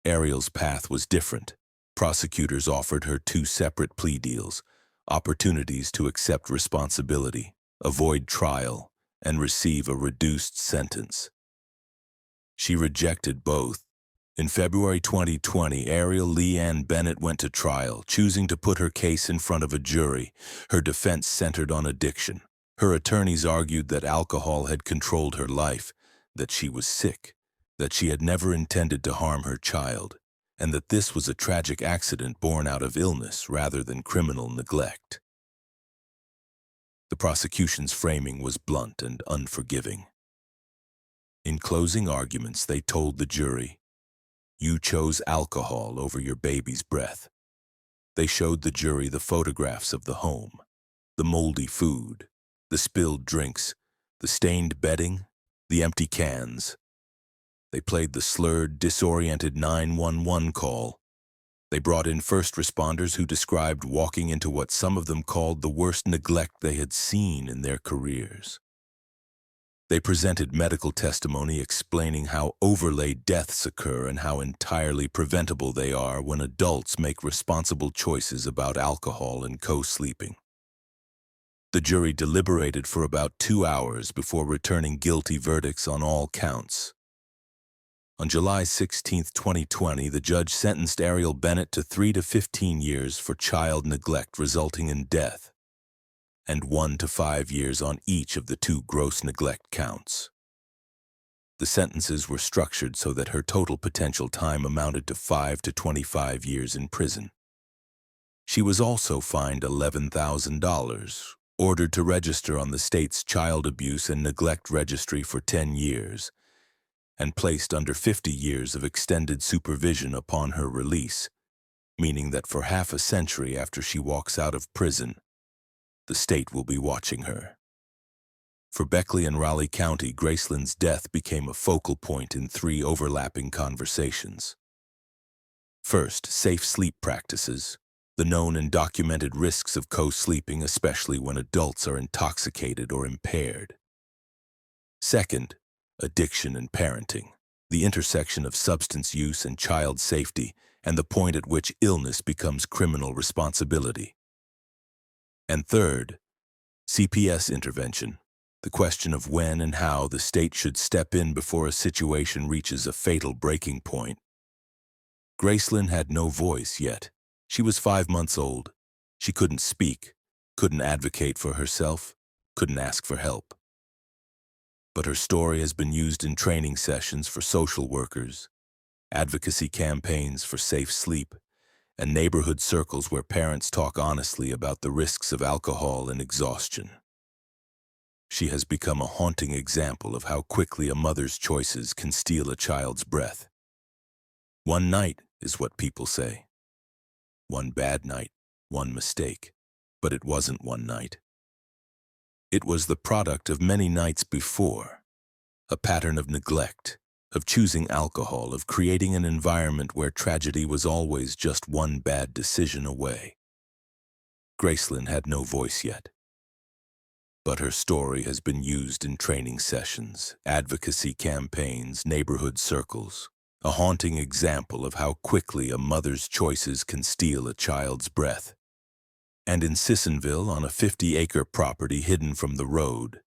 Ariel's path was different. Prosecutors offered her 2 separate plea deals, opportunities to accept responsibility, avoid trial, and receive a reduced sentence. She rejected both. In February 2020, Ariel Lynn Bennett went to trial, choosing to put her case in front of a jury. Her defense centered on addiction. Her attorneys argued that alcohol had controlled her life, that she was sick, that she had never intended to harm her child, and that this was a tragic accident born out of illness rather than criminal neglect. The prosecution's framing was blunt and unforgiving. In closing arguments, they told the jury, "You chose alcohol over your baby's breath." They showed the jury the photographs of the home, the moldy food, the spilled drinks, the stained bedding, the empty cans. They played the slurred, disoriented 911 call. They brought in first responders who described walking into what some of them called the worst neglect they had seen in their careers. They presented medical testimony explaining how overlaid deaths occur and how entirely preventable they are when adults make responsible choices about alcohol and co-sleeping. The jury deliberated for about 2 hours before returning guilty verdicts on all counts. On July 16, 2020, the judge sentenced Ariel Bennett to 3 to 15 years for child neglect resulting in death, and 1 to 5 years on each of the 2 gross neglect counts. The sentences were structured so that her total potential time amounted to 5 to 25 years in prison. She was also fined $11,000, ordered to register on the state's Child Abuse and Neglect Registry for 10 years, and placed under 50 years of extended supervision upon her release, meaning that for half a century after she walks out of prison, the state will be watching her. For Beckley and Raleigh County, Gracelynn's death became a focal point in 3 overlapping conversations. First, safe sleep practices, the known and documented risks of co-sleeping, especially when adults are intoxicated or impaired. Second, addiction and parenting, the intersection of substance use and child safety, and the point at which illness becomes criminal responsibility. And third, CPS intervention, the question of when and how the state should step in before a situation reaches a fatal breaking point. Gracelynn had no voice yet. She was 5 months old. She couldn't speak, couldn't advocate for herself, couldn't ask for help. But her story has been used in training sessions for social workers, advocacy campaigns for safe sleep, and neighborhood circles where parents talk honestly about the risks of alcohol and exhaustion. She has become a haunting example of how quickly a mother's choices can steal a child's breath. One night is what people say. One bad night, one mistake. But it wasn't one night. It was the product of many nights before, a pattern of neglect, of choosing alcohol, of creating an environment where tragedy was always just one bad decision away. Gracelynn had no voice yet. But her story has been used in training sessions, advocacy campaigns, neighborhood circles, a haunting example of how quickly a mother's choices can steal a child's breath. And in Sissonville, on a 50-acre property hidden from the road,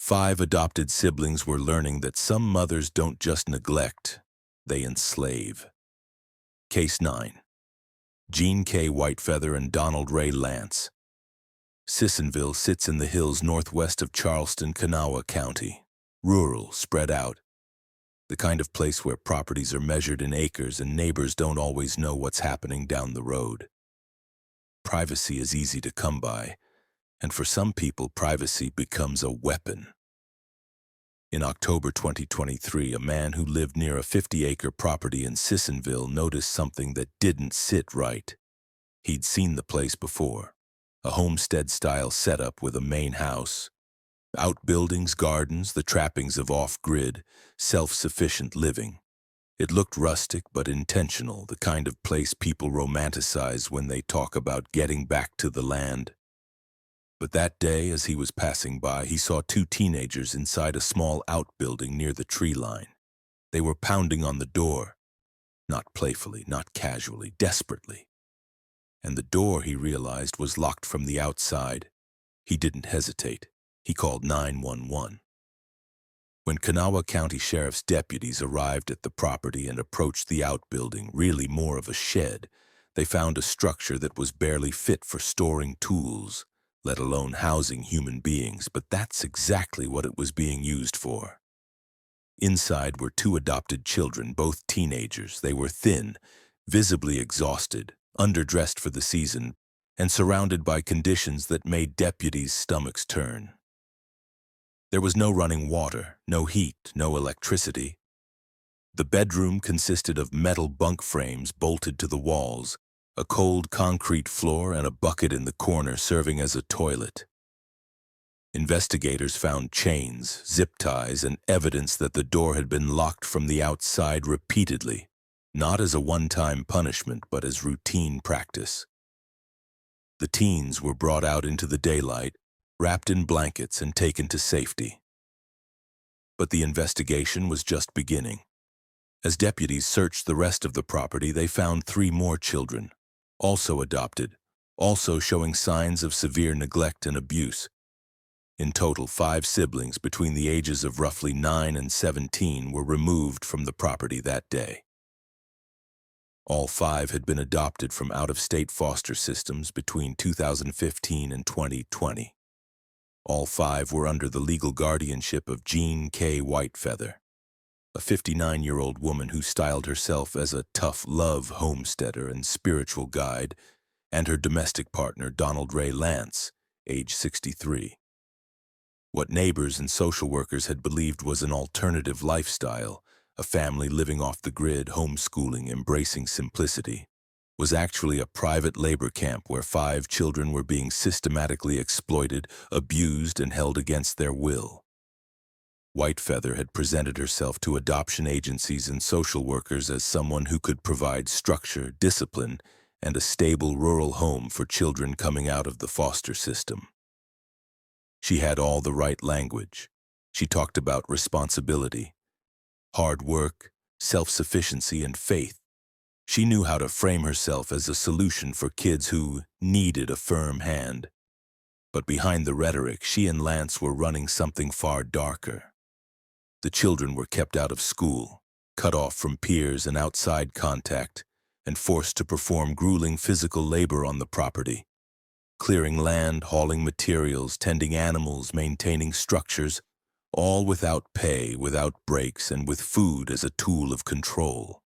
5 adopted siblings were learning that some mothers don't just neglect, they enslave. Case 9. Jean K. Whitefeather and Donald Ray Lance. Sissonville sits in the hills northwest of Charleston, Kanawha County. Rural, spread out. The kind of place where properties are measured in acres and neighbors don't always know what's happening down the road. Privacy is easy to come by, and for some people, privacy becomes a weapon. In October 2023, a man who lived near a 50-acre property in Sissonville noticed something that didn't sit right. He'd seen the place before, a homestead-style setup with a main house, outbuildings, gardens, the trappings of off-grid, self-sufficient living. It looked rustic but intentional, the kind of place people romanticize when they talk about getting back to the land. But that day, as he was passing by, he saw two teenagers inside a small outbuilding near the tree line. They were pounding on the door, not playfully, not casually, desperately. And the door, he realized, was locked from the outside. He didn't hesitate. He called 911. When Kanawha County Sheriff's deputies arrived at the property and approached the outbuilding, really more of a shed, they found a structure that was barely fit for storing tools, let alone housing human beings, but that's exactly what it was being used for. Inside were two adopted children, both teenagers. They were thin, visibly exhausted, underdressed for the season, and surrounded by conditions that made deputies' stomachs turn. There was no running water, no heat, no electricity. The bedroom consisted of metal bunk frames bolted to the walls, a cold concrete floor, and a bucket in the corner serving as a toilet. Investigators found chains, zip ties, and evidence that the door had been locked from the outside repeatedly, not as a one-time punishment, but as routine practice. The teens were brought out into the daylight, wrapped in blankets, and taken to safety. But the investigation was just beginning. As deputies searched the rest of the property, they found 3 more children, also adopted, also showing signs of severe neglect and abuse. In total, 5 siblings between the ages of roughly 9 and 17 were removed from the property that day. All 5 had been adopted from out-of-state foster systems between 2015 and 2020. All 5 were under the legal guardianship of Jean K. Whitefeather, a 59-year-old woman who styled herself as a tough love homesteader and spiritual guide, and her domestic partner, Donald Ray Lance, age 63. What neighbors and social workers had believed was an alternative lifestyle, a family living off the grid, homeschooling, embracing simplicity, was actually a private labor camp where 5 children were being systematically exploited, abused, and held against their will. Whitefeather had presented herself to adoption agencies and social workers as someone who could provide structure, discipline, and a stable rural home for children coming out of the foster system. She had all the right language. She talked about responsibility, hard work, self-sufficiency, and faith. She knew how to frame herself as a solution for kids who needed a firm hand. But behind the rhetoric, she and Lance were running something far darker. The children were kept out of school, cut off from peers and outside contact, and forced to perform grueling physical labor on the property. Clearing land, hauling materials, tending animals, maintaining structures, all without pay, without breaks, and with food as a tool of control.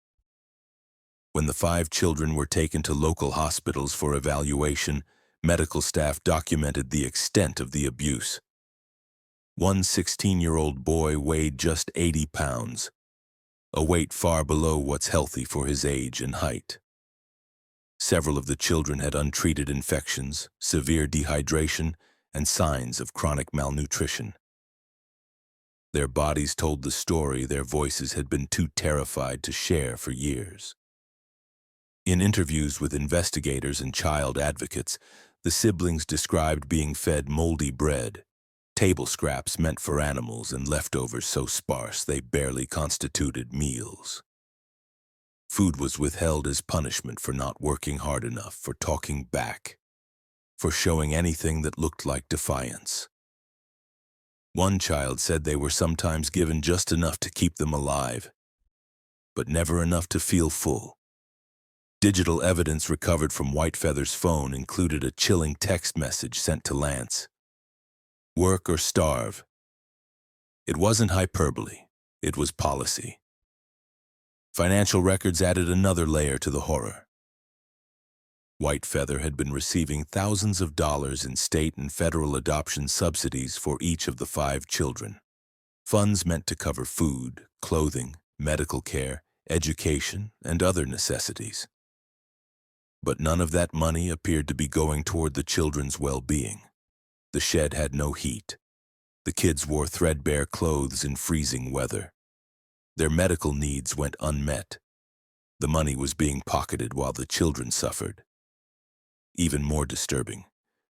When the 5 children were taken to local hospitals for evaluation, medical staff documented the extent of the abuse. One 16-year-old boy weighed just 80 pounds, a weight far below what's healthy for his age and height. Several of the children had untreated infections, severe dehydration, and signs of chronic malnutrition. Their bodies told the story their voices had been too terrified to share for years. In interviews with investigators and child advocates, the siblings described being fed moldy bread, table scraps meant for animals, and leftovers so sparse they barely constituted meals. Food was withheld as punishment for not working hard enough, for talking back, for showing anything that looked like defiance. One child said they were sometimes given just enough to keep them alive, but never enough to feel full. Digital evidence recovered from Whitefeather's phone included a chilling text message sent to Lance. Work or starve. It wasn't hyperbole, it was policy. Financial records added another layer to the horror. Whitefeather had been receiving thousands of dollars in state and federal adoption subsidies for each of the 5 children. Funds meant to cover food, clothing, medical care, education, and other necessities. But none of that money appeared to be going toward the children's well-being. The shed had no heat. The kids wore threadbare clothes in freezing weather. Their medical needs went unmet. The money was being pocketed while the children suffered. Even more disturbing,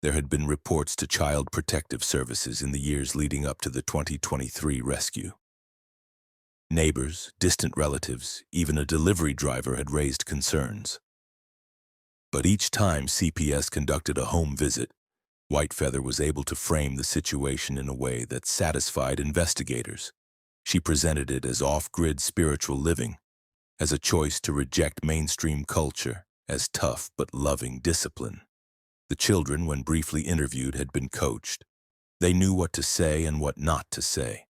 there had been reports to Child Protective Services in the years leading up to the 2023 rescue. Neighbors, distant relatives, even a delivery driver had raised concerns. But each time CPS conducted a home visit, Whitefeather was able to frame the situation in a way that satisfied investigators. She presented it as off-grid spiritual living, as a choice to reject mainstream culture, as tough but loving discipline. The children, when briefly interviewed, had been coached. They knew what to say and what not to say.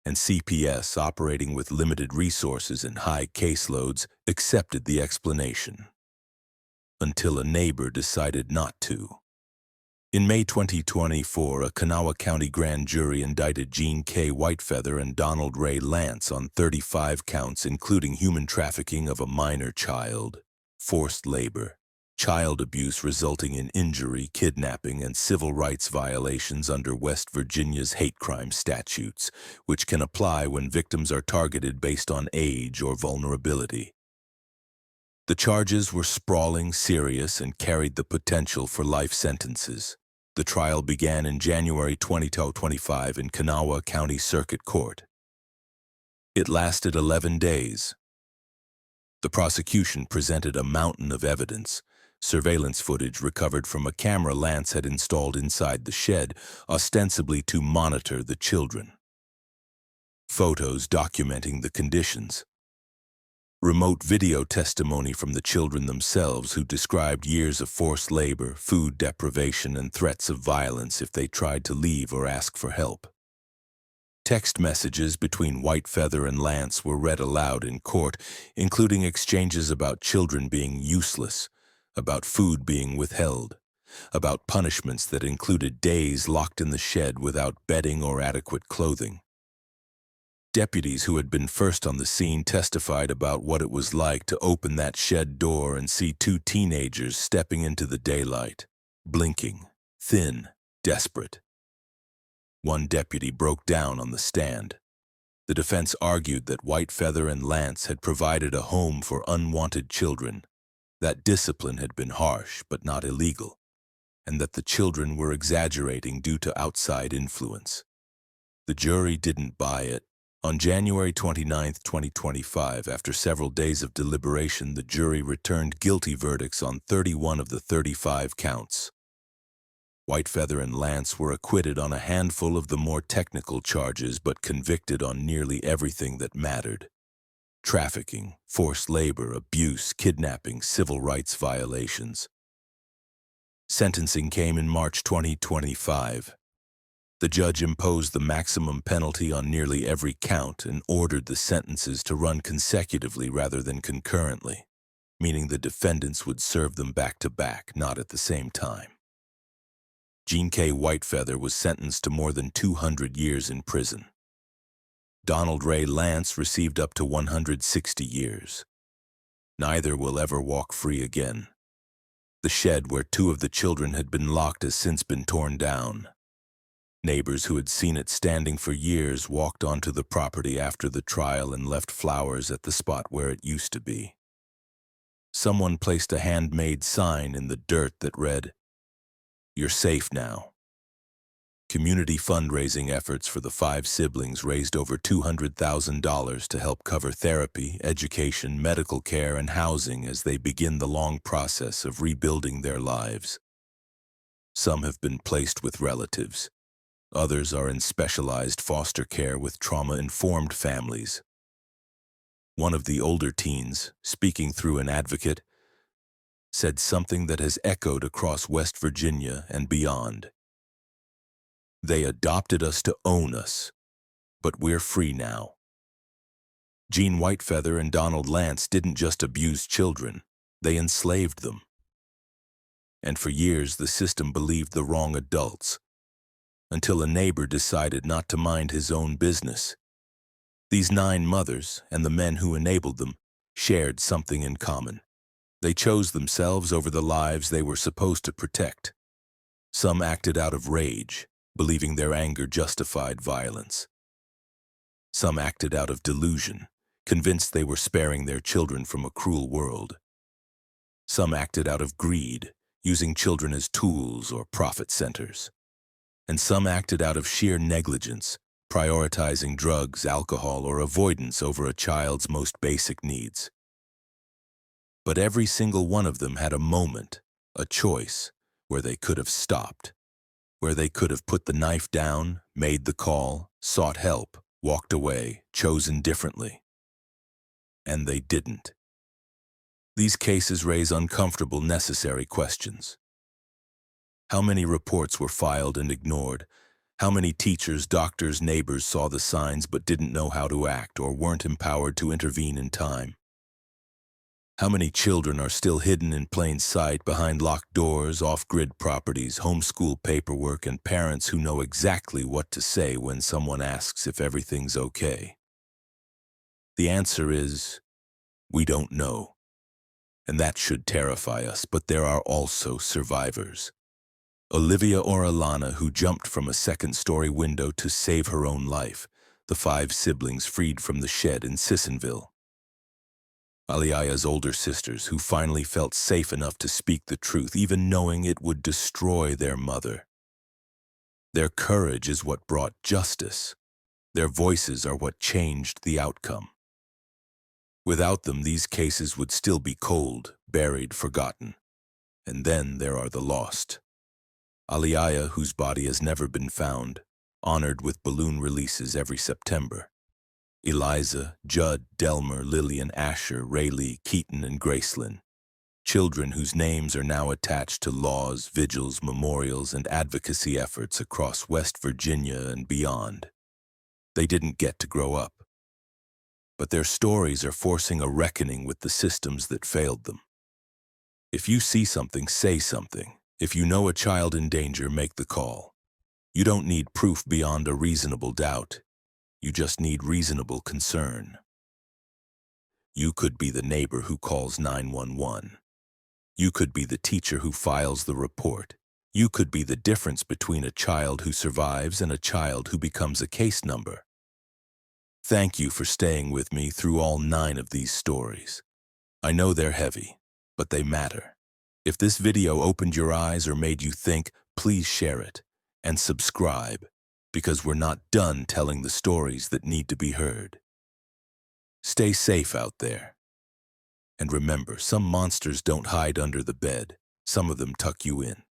And CPS, operating with limited resources and high caseloads, accepted the explanation. Until a neighbor decided not to. In May 2024, a Kanawha County grand jury indicted Jean K. Whitefeather and Donald Ray Lance on 35 counts, including human trafficking of a minor child, forced labor, child abuse resulting in injury, kidnapping, and civil rights violations under West Virginia's hate crime statutes, which can apply when victims are targeted based on age or vulnerability. The charges were sprawling, serious, and carried the potential for life sentences. The trial began in January 2025 in Kanawha County Circuit Court. It lasted 11 days. The prosecution presented a mountain of evidence, surveillance footage recovered from a camera Lance had installed inside the shed, ostensibly to monitor the children. Photos documenting the conditions. Remote video testimony from the children themselves who described years of forced labor, food deprivation, and threats of violence if they tried to leave or ask for help. Text messages between Whitefeather and Lance were read aloud in court, including exchanges about children being useless, about food being withheld, about punishments that included days locked in the shed without bedding or adequate clothing. Deputies who had been first on the scene testified about what it was like to open that shed door and see two teenagers stepping into the daylight, blinking, thin, desperate. One deputy broke down on the stand. The defense argued that Whitefeather and Lance had provided a home for unwanted children, that discipline had been harsh but not illegal, and that the children were exaggerating due to outside influence. The jury didn't buy it. On January 29, 2025, after several days of deliberation, the jury returned guilty verdicts on 31 of the 35 counts. Whitefeather and Lance were acquitted on a handful of the more technical charges but convicted on nearly everything that mattered. Trafficking, forced labor, abuse, kidnapping, civil rights violations. Sentencing came in March 2025. The judge imposed the maximum penalty on nearly every count and ordered the sentences to run consecutively rather than concurrently, meaning the defendants would serve them back-to-back, not at the same time. Jean K. Whitefeather was sentenced to more than 200 years in prison. Donald Ray Lance received up to 160 years. Neither will ever walk free again. The shed where two of the children had been locked has since been torn down. Neighbors who had seen it standing for years walked onto the property after the trial and left flowers at the spot where it used to be. Someone placed a handmade sign in the dirt that read, "You're safe now." Community fundraising efforts for the 5 siblings raised over $200,000 to help cover therapy, education, medical care, and housing as they begin the long process of rebuilding their lives. Some have been placed with relatives. Others are in specialized foster care with trauma-informed families. One of the older teens, speaking through an advocate, said something that has echoed across West Virginia and beyond. "They adopted us to own us, but we're free now." Jean Whitefeather and Donald Lance didn't just abuse children, they enslaved them. And for years the system believed the wrong adults, until a neighbor decided not to mind his own business. These 9 mothers, and the men who enabled them, shared something in common. They chose themselves over the lives they were supposed to protect. Some acted out of rage, believing their anger justified violence. Some acted out of delusion, convinced they were sparing their children from a cruel world. Some acted out of greed, using children as tools or profit centers. And some acted out of sheer negligence, prioritizing drugs, alcohol, or avoidance over a child's most basic needs. But every single one of them had a moment, a choice, where they could have stopped, where they could have put the knife down, made the call, sought help, walked away, chosen differently. And they didn't. These cases raise uncomfortable, necessary questions. How many reports were filed and ignored? How many teachers, doctors, neighbors saw the signs but didn't know how to act or weren't empowered to intervene in time? How many children are still hidden in plain sight behind locked doors, off-grid properties, homeschool paperwork, and parents who know exactly what to say when someone asks if everything's okay? The answer is, we don't know. And that should terrify us, but there are also survivors. Olivia Orellana, who jumped from a second-story window to save her own life, the 5 siblings freed from the shed in Sissonville. Aliayah's older sisters, who finally felt safe enough to speak the truth, even knowing it would destroy their mother. Their courage is what brought justice. Their voices are what changed the outcome. Without them, these cases would still be cold, buried, forgotten. And then there are the lost. Aliayah, whose body has never been found, honored with balloon releases every September. Eliza, Judd, Delmer, Lillyann, Asher, Raylee, Keaton, and Gracelynn. Children whose names are now attached to laws, vigils, memorials, and advocacy efforts across West Virginia and beyond. They didn't get to grow up. But their stories are forcing a reckoning with the systems that failed them. If you see something, say something. If you know a child in danger, make the call. You don't need proof beyond a reasonable doubt. You just need reasonable concern. You could be the neighbor who calls 911. You could be the teacher who files the report. You could be the difference between a child who survives and a child who becomes a case number. Thank you for staying with me through all 9 of these stories. I know they're heavy, but they matter. If this video opened your eyes or made you think, please share it and subscribe, because we're not done telling the stories that need to be heard. Stay safe out there. And remember, some monsters don't hide under the bed. Some of them tuck you in.